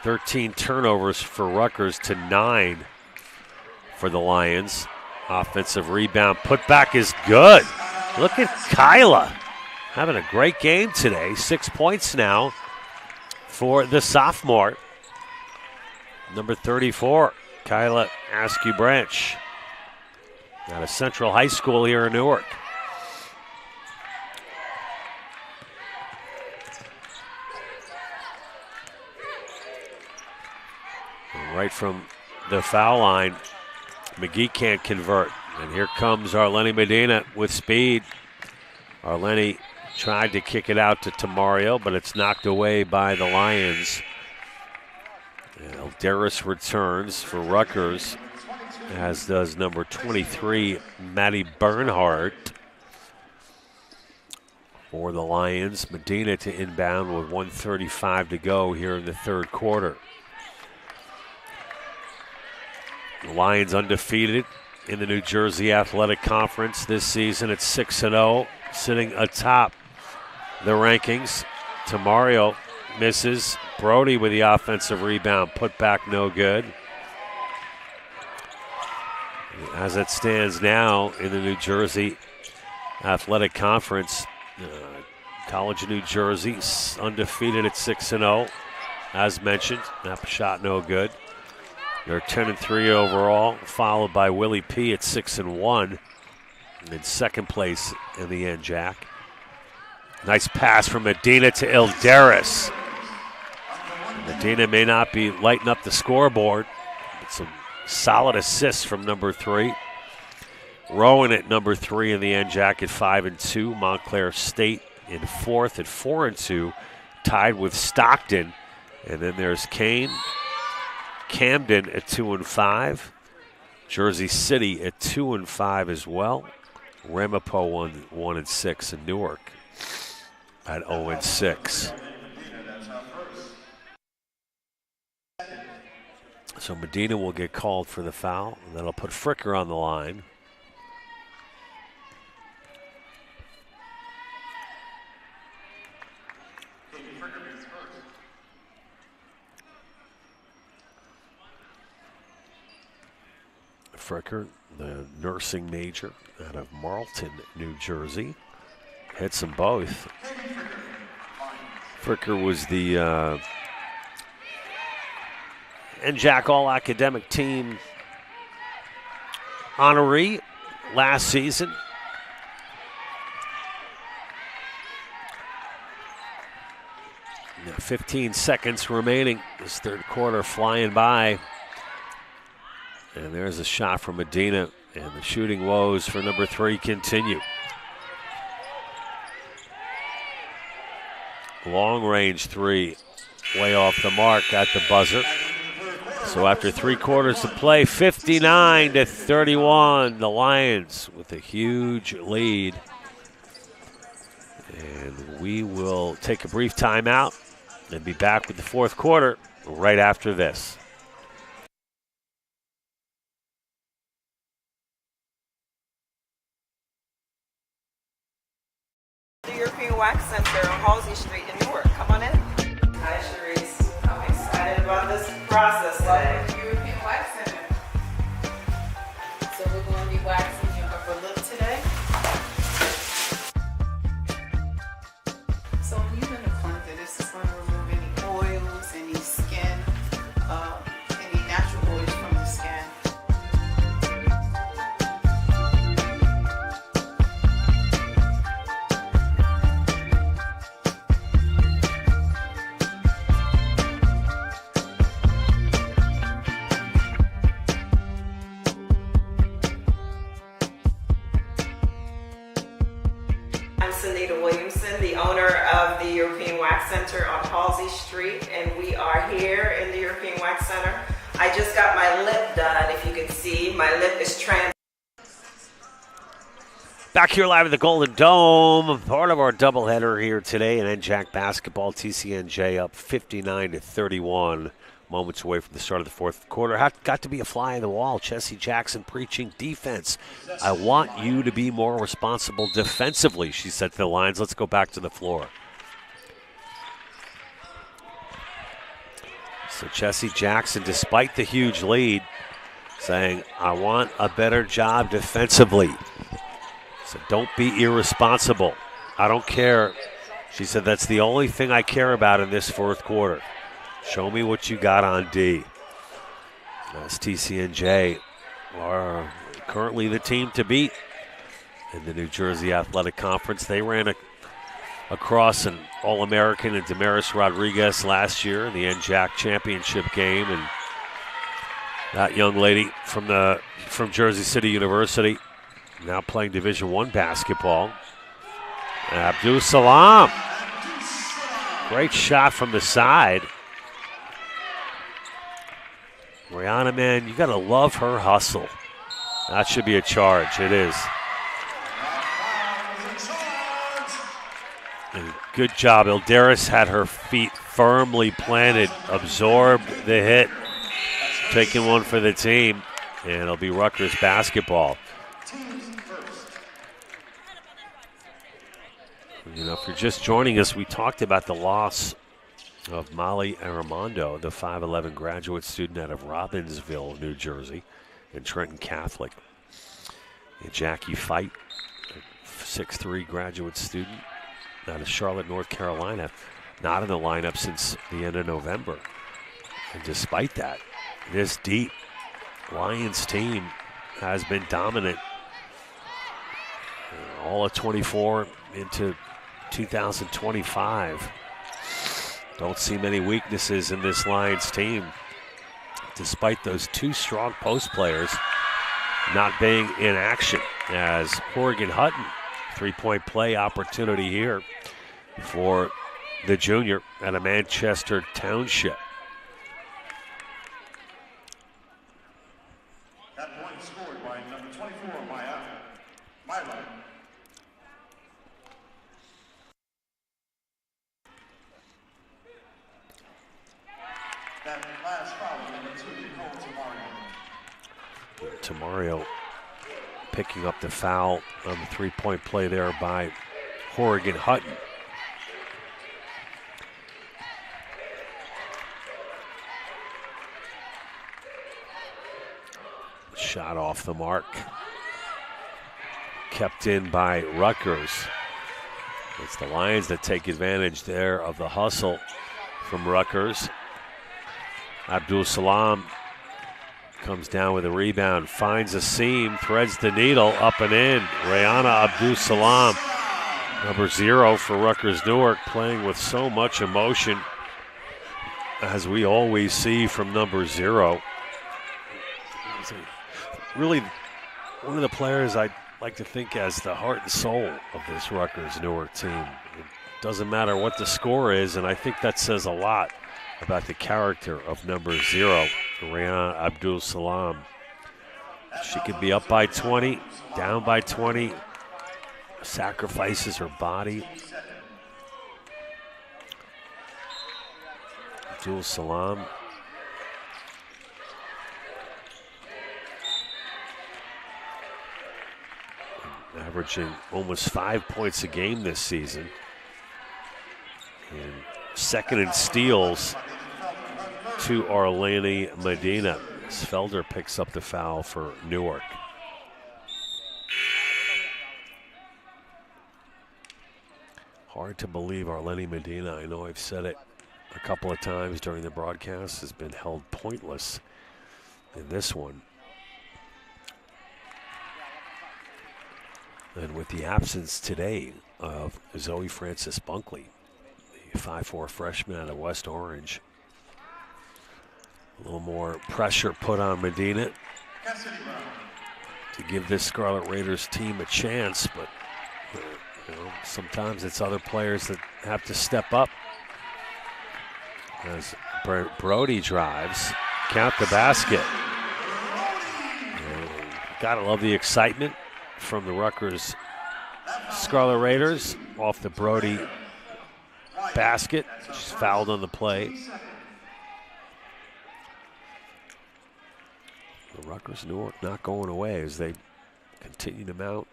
"13 turnovers for Rutgers to 9 for the Lions. Offensive rebound putback is good. Look at Kyla having a great game today. 6 points now for the sophomore. Number 34, Kyla Askew Branch, out of Central High School here in Newark. And right from the foul line, McGee can't convert. And here comes Arlene Medina with speed. Arlene tried to kick it out to Tamario, but it's knocked away by the Lions. And Eldaris returns for Rutgers, as does number 23, Maddie Bernhardt. For the Lions, Medina to inbound with 1:35 to go here in the third quarter. The Lions undefeated in the New Jersey Athletic Conference this season at 6-0, sitting atop the rankings. Tamario misses. Brody with the offensive rebound, put back no good. As it stands now in the New Jersey Athletic Conference, College of New Jersey undefeated at 6-0, as mentioned. That shot no good. They're 10-3 overall, followed by Willie P at 6-1 in second place in the NJAC. Nice pass from Medina to Eldaris. Medina may not be lighting up the scoreboard, but some solid assists from number 3. Rowan at number 3 in the NJAC at 5-2. Montclair State in 4th at 4-2, tied with Stockton. And then there's Camden at 2-5. Jersey City at 2-5 as well. Ramapo 1-6, and Newark at 0-6. So Medina will get called for the foul, and that'll put Fricker on the line. Fricker, the nursing major out of Marlton, New Jersey, hits them both. Fricker was the NJAC All-Academic Team honoree last season. Now 15 seconds remaining. This third quarter flying by. And there's a shot from Medina, and the shooting woes for number 3 continue. Long-range three, way off the mark at the buzzer. So after 3 quarters to play, 59-31, the Lions with a huge lead. And we will take a brief timeout and be back with the 4th quarter right after this. The European Wax Center on Halsey Street in Newark. Come on in. Hi, Sharice. I'm excited about this process today. European Wax Center. So we're going to be waxing your upper lip today. So when you're in the cleanser, this is going to remove any oils, any skin, any natural oils from the skin. I'm Sunita Williamson, the owner of the European Wax Center on Halsey Street, and we are here in the European Wax Center. I just got my lip done. If you can see, my lip is Back here live at the Golden Dome, part of our doubleheader here today in NJAC basketball. TCNJ up 59-31, moments away from the start of the 4th quarter. Got to be a fly in the wall. Chessie Jackson preaching defense. I want you to be more responsible defensively, she said to the Lions. Let's go back to the floor. So Chessie Jackson, despite the huge lead, saying, I want a better job defensively. So don't be irresponsible. I don't care. She said, that's the only thing I care about in this 4th quarter. Show me what you got on D. As TCNJ are currently the team to beat in the New Jersey Athletic Conference. They ran across an All-American and Damaris Rodriguez last year in the NJAC championship game. And that young lady from Jersey City University, now playing Division I basketball. Abdul Salam. Great shot from the side. Rihanna, man, you got to love her hustle. That should be a charge. It is. And good job. Ilderis had her feet firmly planted, absorbed the hit, taking one for the team, and it'll be Rutgers basketball. You know, if you're just joining us, we talked about the loss of Molly Armando, the 5'11 graduate student out of Robbinsville, New Jersey, and Trenton Catholic. And Jackie Fight, a 6'3 graduate student out of Charlotte, North Carolina, not in the lineup since the end of November. And despite that, this deep Lions team has been dominant all of 24 into 2025. Don't see many weaknesses in this Lions team, despite those 2 strong post players not being in action. As Horrigan Hutton, 3-point play opportunity here for the junior at a Manchester Township. That point scored by number 24, Milo. That last foul, number 2, called Tamario picking up the foul on the 3-point play there by Horrigan Hutton. Shot off the mark. Kept in by Rutgers. It's the Lions that take advantage there of the hustle from Rutgers. Abdul Salam comes down with a rebound, finds a seam, threads the needle, up and in. Rayana Abdul Salam, number 0 for Rutgers Newark, playing with so much emotion, as we always see from number 0. Really one of the players I like to think as the heart and soul of this Rutgers Newark team. doesn't matter what the score is, and I think that says a lot about the character of number 0, Rihanna Abdul Salam. She could be up by 20, down by 20, sacrifices her body. Abdul Salam. Averaging almost 5 points a game this season. And second in steals to Arlene Medina. Felder picks up the foul for Newark. Hard to believe Arlene Medina, I know I've said it a couple of times during the broadcast, has been held pointless in this one. And with the absence today of Zoe Francis Bunkley, the 5'4" freshman out of West Orange, a little more pressure put on Medina to give this Scarlet Raiders team a chance, but sometimes it's other players that have to step up. As Brody drives, count the basket. Gotta love the excitement from the Rutgers Scarlet Raiders off the Brody basket. She's fouled on the play. The Rutgers Newark not going away as they continue to mount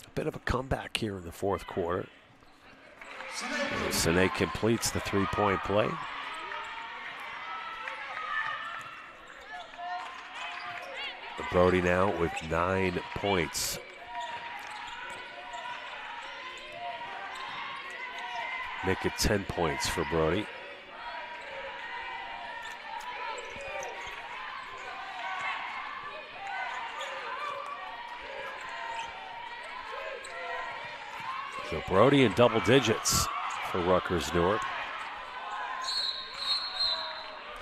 a bit of a comeback here in the fourth quarter. Sine completes the three-point play. Brody now with 9 points. Make it 10 points for Brody. So Brody in double digits for Rutgers Newark.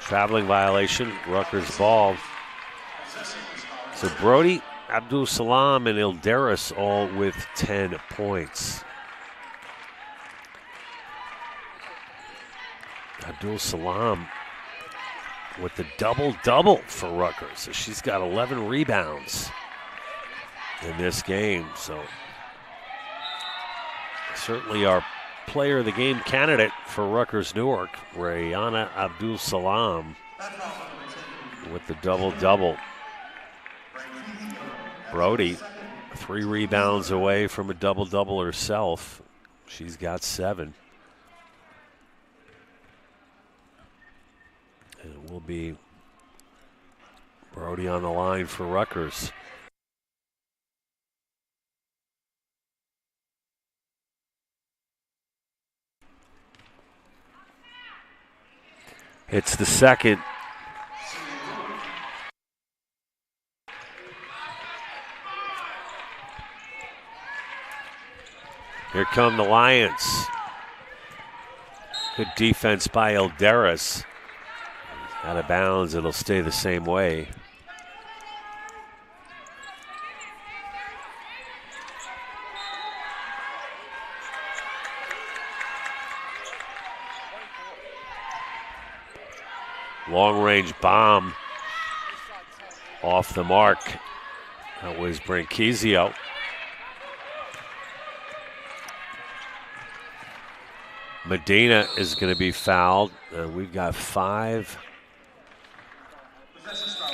Traveling violation, Rutgers ball. So Brody, Abdul Salam, and Ilderis all with 10 points. Abdul Salam with the double-double for Rutgers. So she's got 11 rebounds in this game. So certainly our player of the game candidate for Rutgers Newark, Rihanna Abdul Salam, with the double-double. Brody, 3 rebounds away from a double-double herself. She's got 7. And it will be Brody on the line for Rutgers. It's the second. Here come the Lions. Good defense by Ilderis. Out of bounds, it'll stay the same way. Long-range bomb off the mark. That was Branchizio. Medina is going to be fouled. We've got 5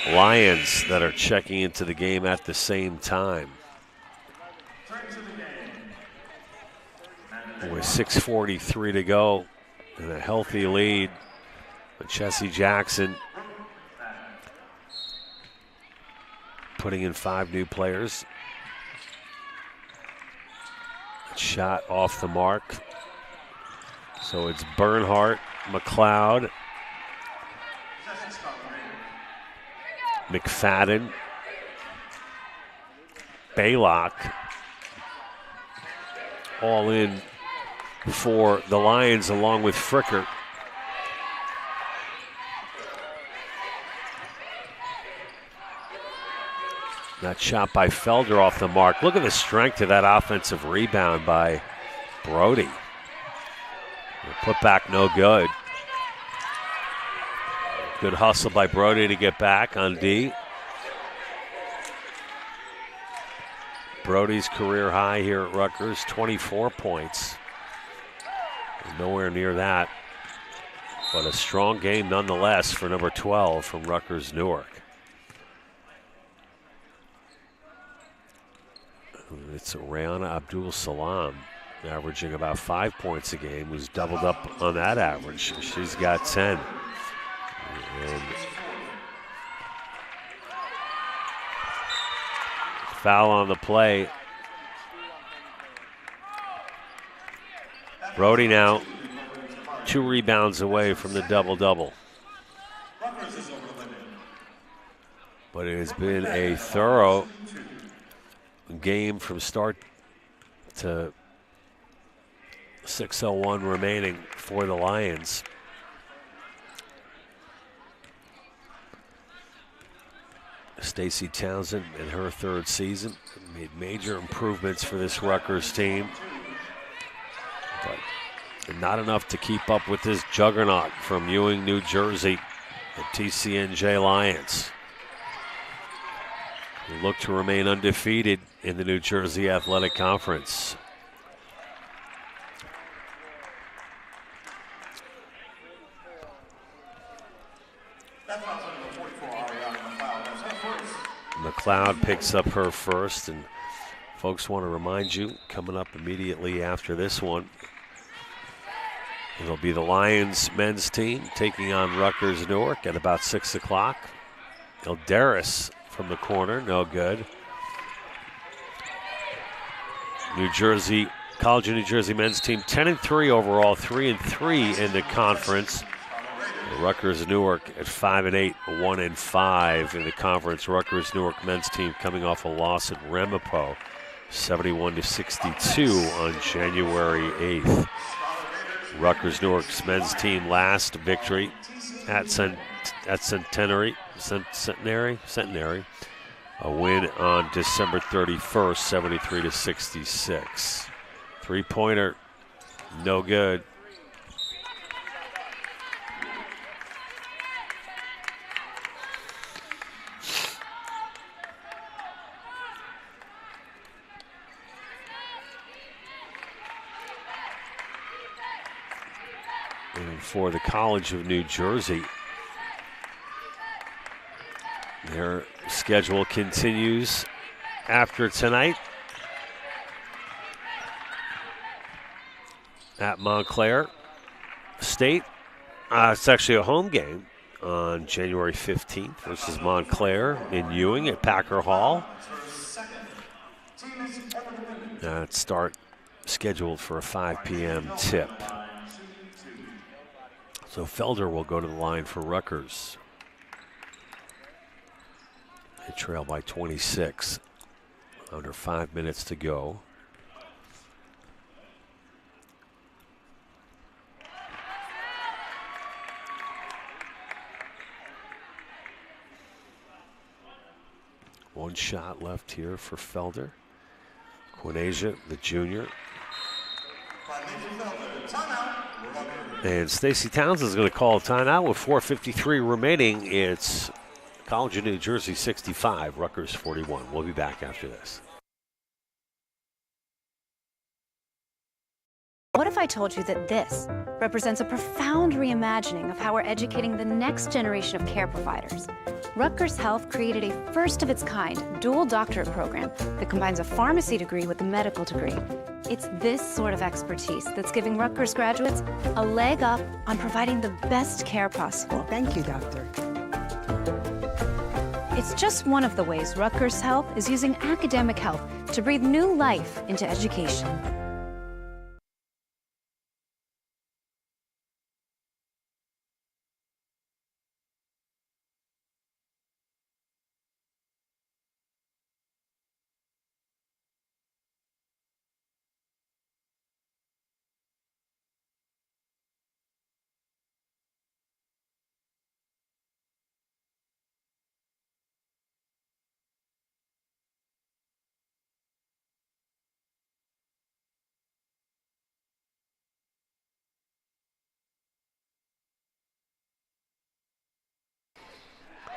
Lions that are checking into the game at the same time. With 6:43 to go and a healthy lead. Chessie Jackson putting in 5 new players. Shot off the mark. So it's Bernhardt, McLeod, McFadden, Baylock, all in for the Lions along with Fricker. That shot by Felder off the mark. Look at the strength of that offensive rebound by Brody. Put back no good. Good hustle by Brody to get back on D. Brody's career high here at Rutgers, 24 points. Nowhere near that. But a strong game nonetheless for number 12 from Rutgers Newark. It's Rayana Abdul Salam, averaging about 5 points a game, who's doubled up on that average. She's got 10. And foul on the play. Brody now 2 rebounds away from the double-double. But it has been a thorough game from start to 6:01 remaining for the Lions. Stacey Townsend in her 3rd season made major improvements for this Rutgers team, but not enough to keep up with this juggernaut from Ewing, New Jersey, the TCNJ Lions, who look to remain undefeated in the New Jersey Athletic Conference. McLeod picks up her first, and folks want to remind you, coming up immediately after this one, it'll be the Lions men's team taking on Rutgers Newark at about 6 o'clock. Eldaris from the corner, no good. New Jersey, College of New Jersey men's team 10-3 overall, 3-3 in the conference. Rutgers Newark at 5-8, 1-5 in the conference. Rutgers Newark men's team coming off a loss at Ramapo, 71-62 on January 8th. Rutgers Newark's men's team last victory at Centenary, a win on December 31st, 73-66. 3-pointer, no good. And for the College of New Jersey, their schedule continues after tonight at Montclair State. It's actually a home game on January 15th versus Montclair in Ewing at Packer Hall. Start scheduled for a 5 p.m. tip. So Felder will go to the line for Rutgers. They trail by 26. Under 5 minutes to go. One shot left here for Felder. Quinasia, the junior. And Stacey Townsend is going to call a timeout with 4:53 remaining. It's College of New Jersey 65, Rutgers 41. We'll be back after this. What if I told you that this represents a profound reimagining of how we're educating the next generation of care providers? Rutgers Health created a first-of-its-kind dual doctorate program that combines a pharmacy degree with a medical degree. It's this sort of expertise that's giving Rutgers graduates a leg up on providing the best care possible. Thank you, doctor. It's just one of the ways Rutgers Health is using academic health to breathe new life into education.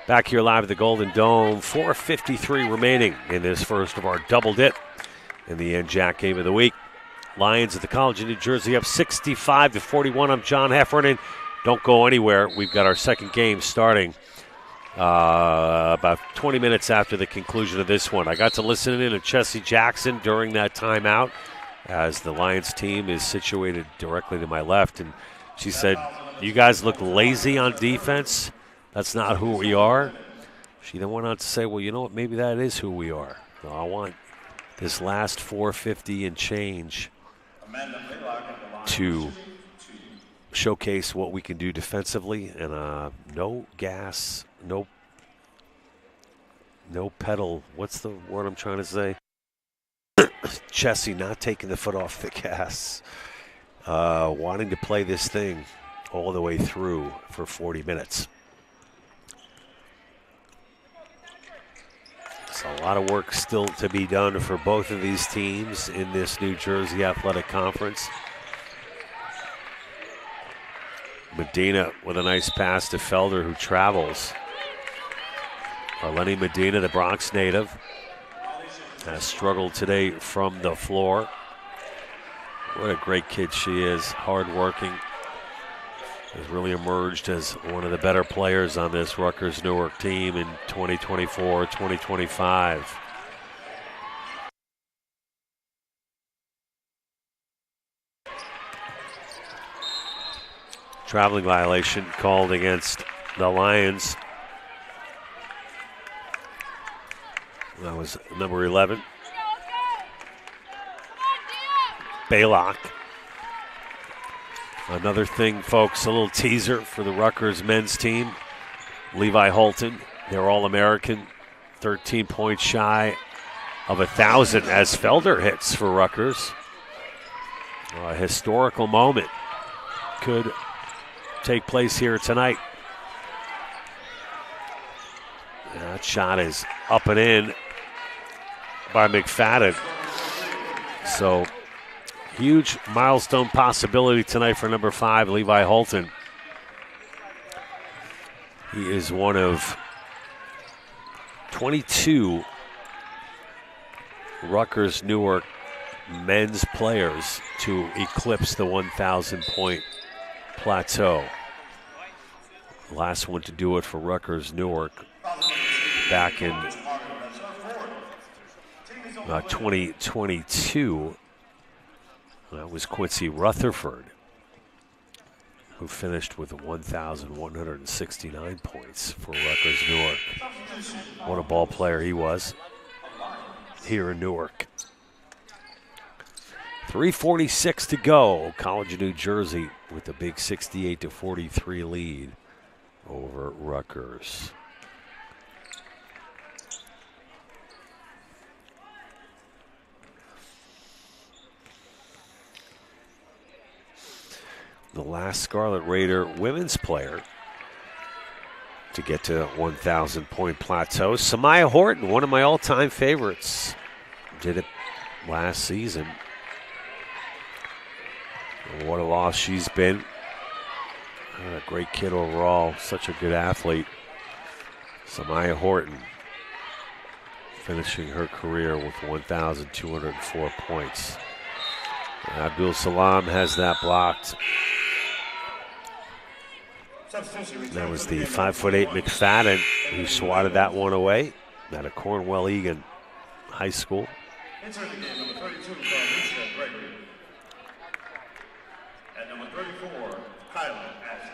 Back here live at the Golden Dome, 4:53 remaining in this first of our double dip in the NJAC game of the week. Lions at the College of New Jersey up 65-41. I'm John Heffernan. Don't go anywhere. We've got our second game starting about 20 minutes after the conclusion of this one. I got to listen in to Chessie Jackson during that timeout as the Lions team is situated directly to my left, and she said, "You guys look lazy on defense. That's not who we are." She then went on to say, "Well, you know what? Maybe that is who we are. I want this last 450 and change to showcase what we can do defensively, and no gas, no pedal." What's the word I'm trying to say? Chessie not taking the foot off the gas, wanting to play this thing all the way through for 40 minutes. So a lot of work still to be done for both of these teams in this New Jersey Athletic Conference. Medina with a nice pass to Felder, who travels. Arlene Medina, the Bronx native, has struggled today from the floor. What a great kid she is, hardworking. Has really emerged as one of the better players on this Rutgers Newark team in 2024-2025. Traveling violation called against the Lions. That was number 11. Baylock. Another thing, folks, a little teaser for the Rutgers men's team. Levi Holton, their All-American, 13 points shy of 1,000 as Felder hits for Rutgers. A historical moment could take place here tonight. That shot is up and in by McFadden. So, huge milestone possibility tonight for number 5, Levi Holton. He is one of 22 Rutgers Newark men's players to eclipse the 1,000-point plateau. Last one to do it for Rutgers Newark back in 2022. That was Quincy Rutherford, who finished with 1,169 points for Rutgers Newark. What a ball player he was here in Newark. 3:46 to go. College of New Jersey with a big 68-43 lead over Rutgers. The last Scarlet Raider women's player to get to 1,000-point plateau. Samaya Horton, one of my all-time favorites, did it last season. What a loss she's been. A great kid overall, such a good athlete. Samaya Horton finishing her career with 1,204 points. Abdul Salam has that blocked. That was the 5'8" McFadden who swatted that one away out of Cornwell Egan High School. Entering the game, number 32, Alicia Gregory. At number 34, Kyla Ashley.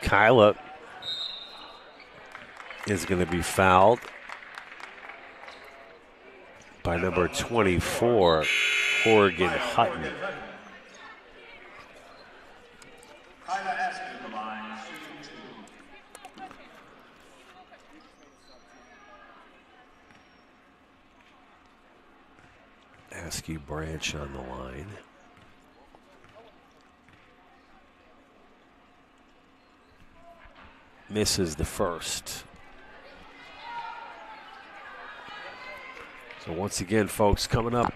Kyla is going to be fouled by number 24, Horgan Hutton. Kyla Ashley to the line, shooting 2. Askew Branch on the line. Misses the first. So once again, folks, coming up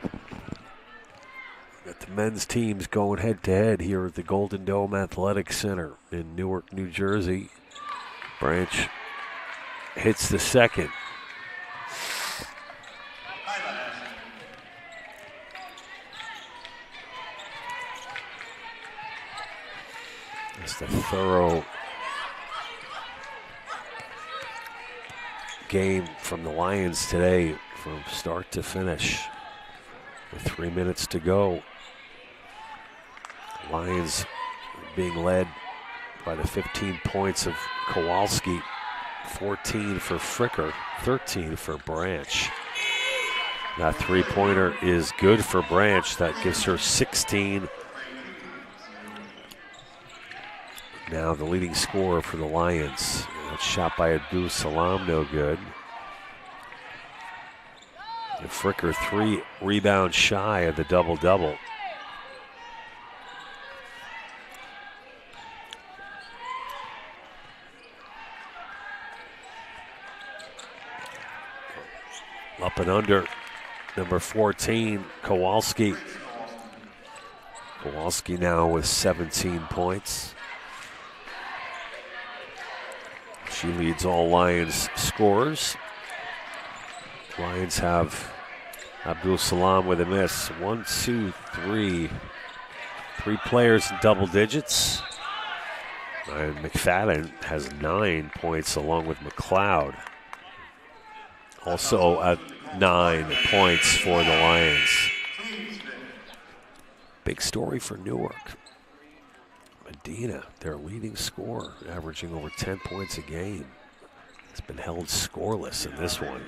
Got the men's teams going head-to-head here at the Golden Dome Athletic Center in Newark, New Jersey. Branch hits the second. Just a thorough game from the Lions today from start to finish. With 3 minutes to go. Lions being led by the 15 points of Kowalski, 14 for Fricker, 13 for Branch. That three-pointer is good for Branch. That gives her 16. Now the leading scorer for the Lions. That shot by Abdul Salam, no good. And Fricker 3 rebounds shy of the double-double. Up and under, number 14, Kowalski. Kowalski now with 17 points. She leads all Lions scorers. Lions have Abdul Salam with a miss. 1, 2, 3. 3 players in double digits. And McFadden has 9 points along with McLeod. Also at 9 points for the Lions. Big story for Newark. Medina, their leading scorer, averaging over 10 points a game. Has been held scoreless in this one.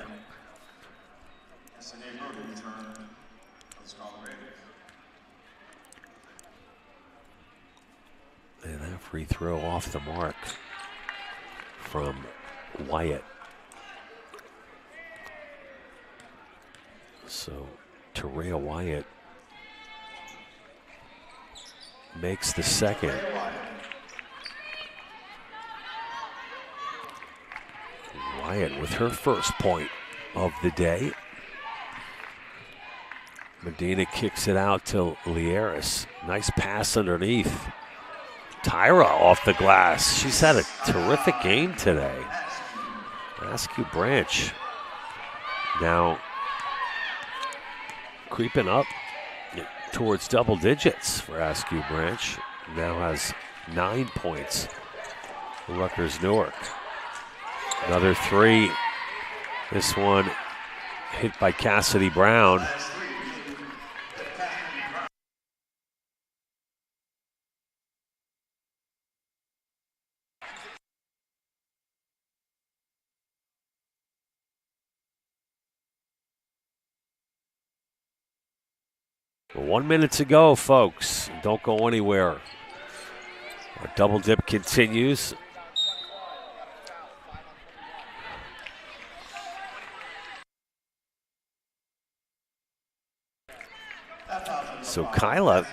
And that free throw off the mark from Wyatt. So Terea Wyatt makes the second. Wyatt with her first point of the day. Medina kicks it out to Lieris. Nice pass underneath. Tyra off the glass. She's had a terrific game today. Askew Branch now creeping up towards double digits for Askew Branch. Now has 9 points for Rutgers Newark. Another 3. This one hit by Cassidy Brown. Well, 1 minute to go, folks. Don't go anywhere. Our double dip continues. So Kyla,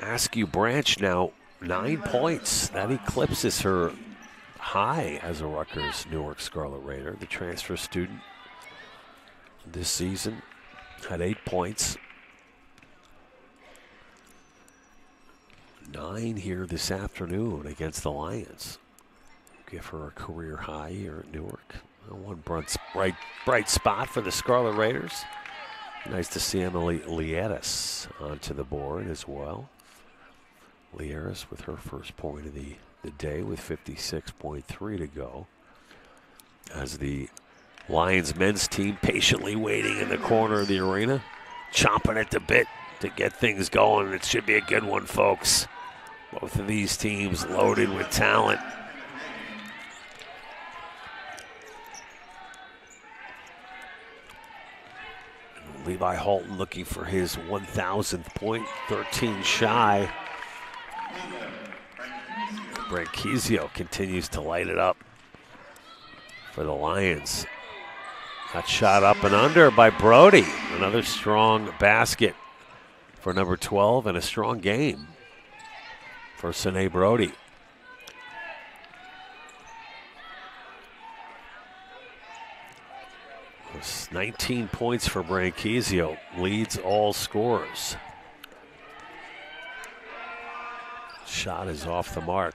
Askew Branch now 9 points. That eclipses her high as a Rutgers Newark Scarlet Raider. The transfer student this season had 8 points. 9 here this afternoon against the Lions. Give her a career high here at Newark. One bright spot for the Scarlet Raiders. Nice to see Emily Lieris onto the board as well. Lieris with her first point of the day with 56.3 to go. As the Lions men's team patiently waiting in the corner of the arena, chomping at the bit to get things going. It should be a good one, folks. Both of these teams loaded with talent. Levi Halton looking for his 1,000th point, 13 shy. Branquizio continues to light it up for the Lions. That shot up and under by Brody. Another strong basket for number 12 and a strong game for Sine Brody. It's 19 points for Branchizio, leads all scorers. Shot is off the mark.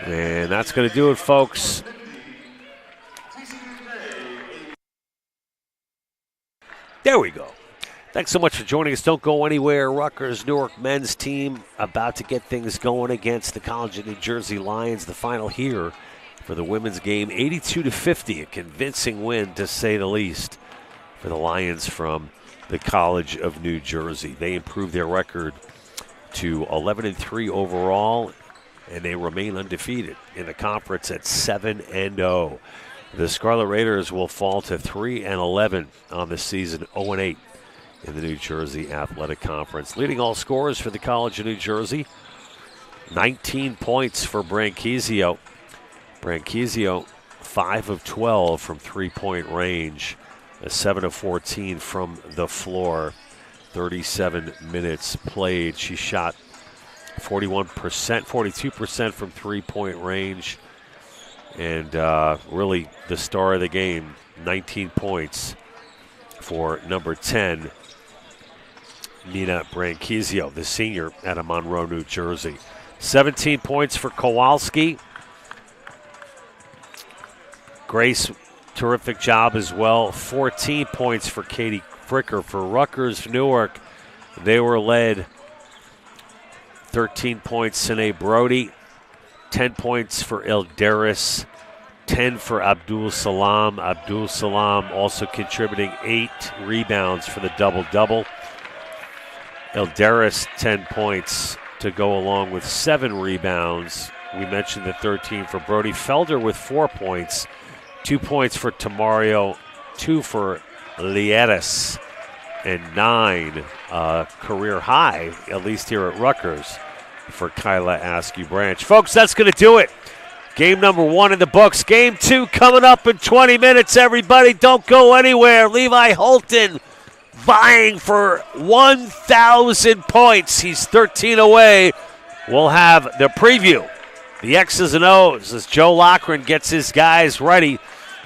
And that's going to do it, folks. There we go. Thanks so much for joining us. Don't go anywhere. Rutgers Newark men's team about to get things going against the College of New Jersey Lions. The final here for the women's game, 82-50, a convincing win to say the least for the Lions from the College of New Jersey. They improved their record to 11-3 overall, and they remain undefeated in the conference at 7-0. The Scarlet Raiders will fall to 3-11 on the season, 0-8 in the New Jersey Athletic Conference. Leading all scorers for the College of New Jersey, 19 points for Branchizio. Branchizio, 5 of 12 from three-point range, a 7 of 14 from the floor, 37 minutes played. She shot 41%, 42% from three-point range, and really the star of the game, 19 points for number 10, Nina Branchizio, the senior out of Monroe, New Jersey. 17 points for Kowalski. Grace, terrific job as well. 14 points for Katie Fricker. For Rutgers Newark, they were led 13 points, Sine Brody, 10 points for Elderis, 10 for Abdul Salam. Abdul Salam also contributing 8 rebounds for the double-double. Elderis, 10 points to go along with 7 rebounds. We mentioned the 13 for Brody. Felder with 4 points, 2 points for Tamario, 2 for Lietis, and 9 career high, at least here at Rutgers, for Kyla Askew-Branch. Folks, that's going to do it. Game number 1 in the books. Game 2 coming up in 20 minutes, everybody. Don't go anywhere. Levi Holton vying for 1,000 points. He's 13 away. We'll have the preview, the X's and O's, as Joe Loughran gets his guys ready,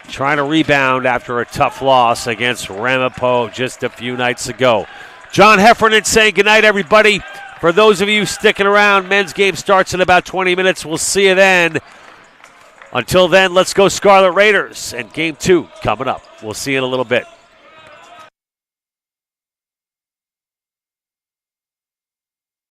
trying to rebound after a tough loss against Ramapo just a few nights ago. John Heffernan saying goodnight, everybody. For those of you sticking around, men's game starts in about 20 minutes. We'll see you then. Until then, let's go Scarlet Raiders. And game 2 coming up. We'll see you in a little bit.